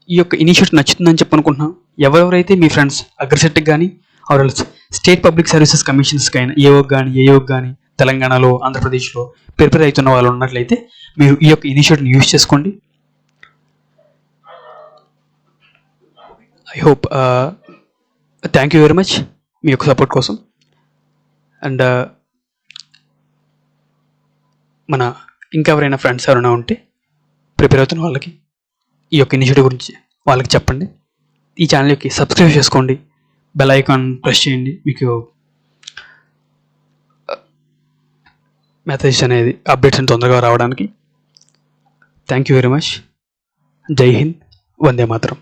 ఈ యొక్క ఇనిషియేటివ్ నచ్చుతుందని చెప్పనుకుంటున్నాను. ఎవరెవరైతే మీ ఫ్రెండ్స్ అగ్రిసెట్కి కానీ or else state public services కమిషన్స్కి అయినా ఏఓకి కానీ తెలంగాణలో ఆంధ్రప్రదేశ్లో ప్రిపేర్ అవుతున్న వాళ్ళు ఉన్నట్లయితే మీరు ఈ యొక్క ఇనిషియేటివ్ని యూజ్ చేసుకోండి. I hope thank you very much మీ యొక్క సపోర్ట్ కోసం. అండ్ మన ఇంకెవరైనా ఫ్రెండ్స్ ఎవరైనా ఉంటే ప్రిపేర్ అవుతున్న వాళ్ళకి ఈ యొక్క ఇనిషియేటివ్ గురించి వాళ్ళకి చెప్పండి. ఈ ఛానల్కి సబ్స్క్రైబ్ చేసుకోండి, బెల్ ఐకాన్ ప్రెస్ చేయండి, మీకు మెసేజ్ అనేది అప్డేట్స్ తొందరగా రావడానికి. Thank you very much. జై హింద్, వందే మాతరం.